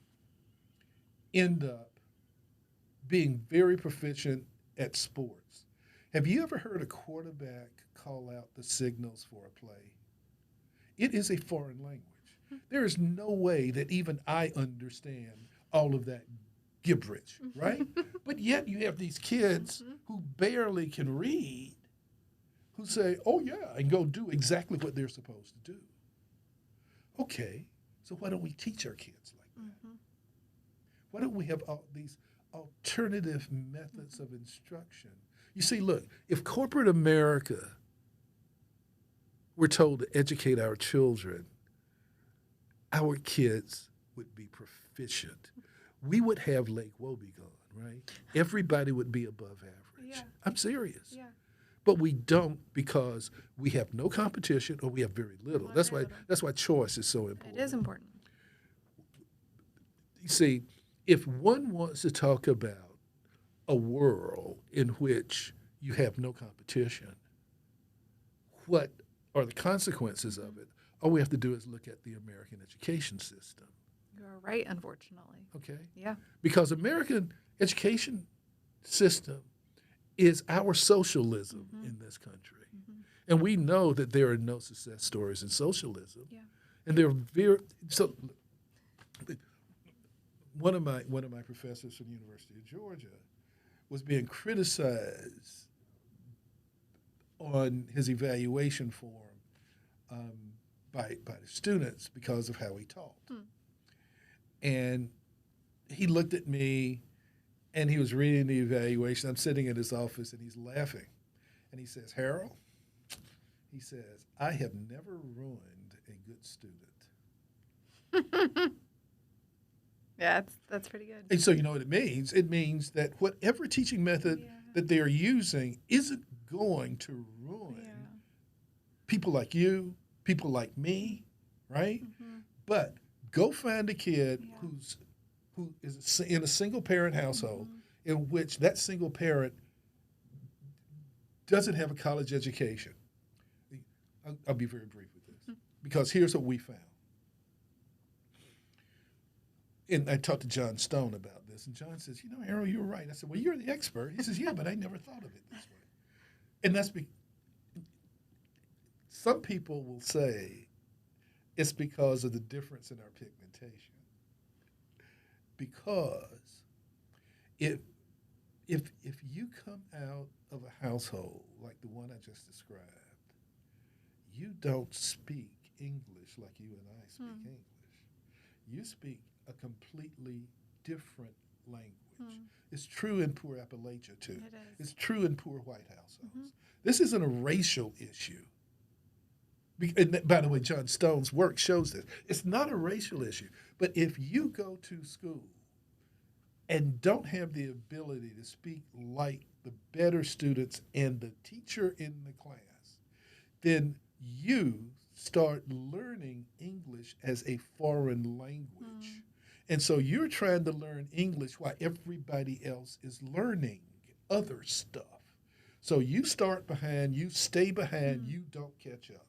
[SPEAKER 2] end up being very proficient at sports? Have you ever heard a quarterback call out the signals for a play? It is a foreign language. There is no way that even I understand all of that gibberish, right? But yet you have these kids who barely can read, who say, oh, yeah, and go do exactly what they're supposed to do. Okay, so why don't we teach our kids like that?
[SPEAKER 1] Mm-hmm.
[SPEAKER 2] Why don't we have all these alternative methods of instruction? You see, look, if corporate America were told to educate our children, our kids would be proficient. We would have Lake Wobegon, right? Everybody would be above average.
[SPEAKER 1] Yeah.
[SPEAKER 2] I'm serious.
[SPEAKER 1] Yeah.
[SPEAKER 2] But we don't because we have no competition or we have very little.
[SPEAKER 1] Or
[SPEAKER 2] That's
[SPEAKER 1] very
[SPEAKER 2] why
[SPEAKER 1] little.
[SPEAKER 2] that's why choice is so important.
[SPEAKER 1] It is important.
[SPEAKER 2] You see, if one wants to talk about a world in which you have no competition, what are the consequences of it? All we have to do is look at the American education system.
[SPEAKER 1] You're right, unfortunately.
[SPEAKER 2] Okay?
[SPEAKER 1] Yeah.
[SPEAKER 2] Because American education system is our socialism in this country. And we know that there are no success stories in socialism.
[SPEAKER 1] Yeah.
[SPEAKER 2] And they're very so one of my professors from the University of Georgia was being criticized on his evaluation form by the students because of how he taught. And he looked at me and he was reading the evaluation. I'm sitting in his office and he's laughing. And he says, Harold, he says, I have never ruined a good student.
[SPEAKER 1] Yeah, that's pretty good.
[SPEAKER 2] And so you know what it means? It means that whatever teaching method that they are using isn't going to ruin people like you, people like me, right? But go find a kid who is in a single parent household in which that single parent doesn't have a college education. I'll be very brief with this because here's what we found. And I talked to John Stone about this, and John says, Harold, you're right. I said, well, you're the expert. He says, yeah, but I never thought of it this way. And that's some people will say it's because of the difference in our pigmentation. Because if you come out of a household like the one I just described, you don't speak English like you and I speak English. You speak a completely different language. It's true in poor Appalachia, too.
[SPEAKER 1] It is.
[SPEAKER 2] It's true in poor white households. This isn't a racial issue. And by the way, John Stone's work shows this. It's not a racial issue. But if you go to school and don't have the ability to speak like the better students and the teacher in the class, then you start learning English as a foreign language. And so you're trying to learn English while everybody else is learning other stuff. So you start behind, you stay behind, you don't catch up.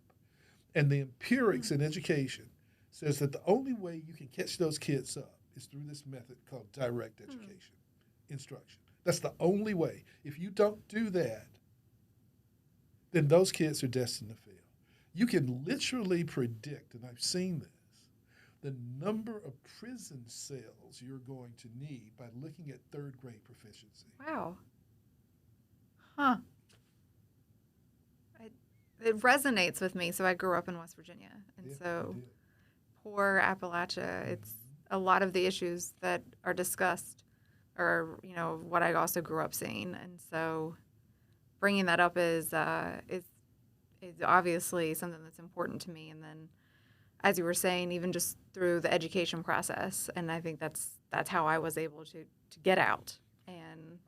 [SPEAKER 2] And the empirics in education says that the only way you can catch those kids up is through this method called direct education, instruction. That's the only way. If you don't do that, then those kids are destined to fail. You can literally predict, and I've seen this, the number of prison cells you're going to need by looking at third grade proficiency.
[SPEAKER 1] Wow. Huh. It resonates with me. So I grew up in West Virginia. And so poor Appalachia, it's a lot of the issues that are discussed are, what I also grew up seeing. And so bringing that up is obviously something that's important to me. And then, as you were saying, even just through the education process, and I think that's how I was able to get out. And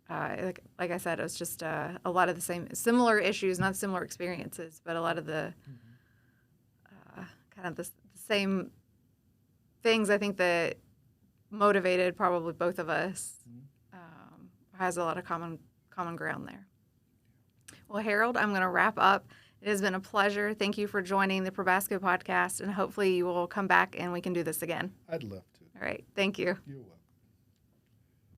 [SPEAKER 1] like I said, it was just a lot of the similar issues, not similar experiences, but a lot of the kind of the same things I think that motivated probably both of us. Has a lot of common ground there. Well, Harold, I'm going to wrap up. It has been a pleasure. Thank you for joining the Probasco Podcast, and hopefully you will come back and we can do this again.
[SPEAKER 2] I'd love to.
[SPEAKER 1] All right. Thank you.
[SPEAKER 2] You're welcome.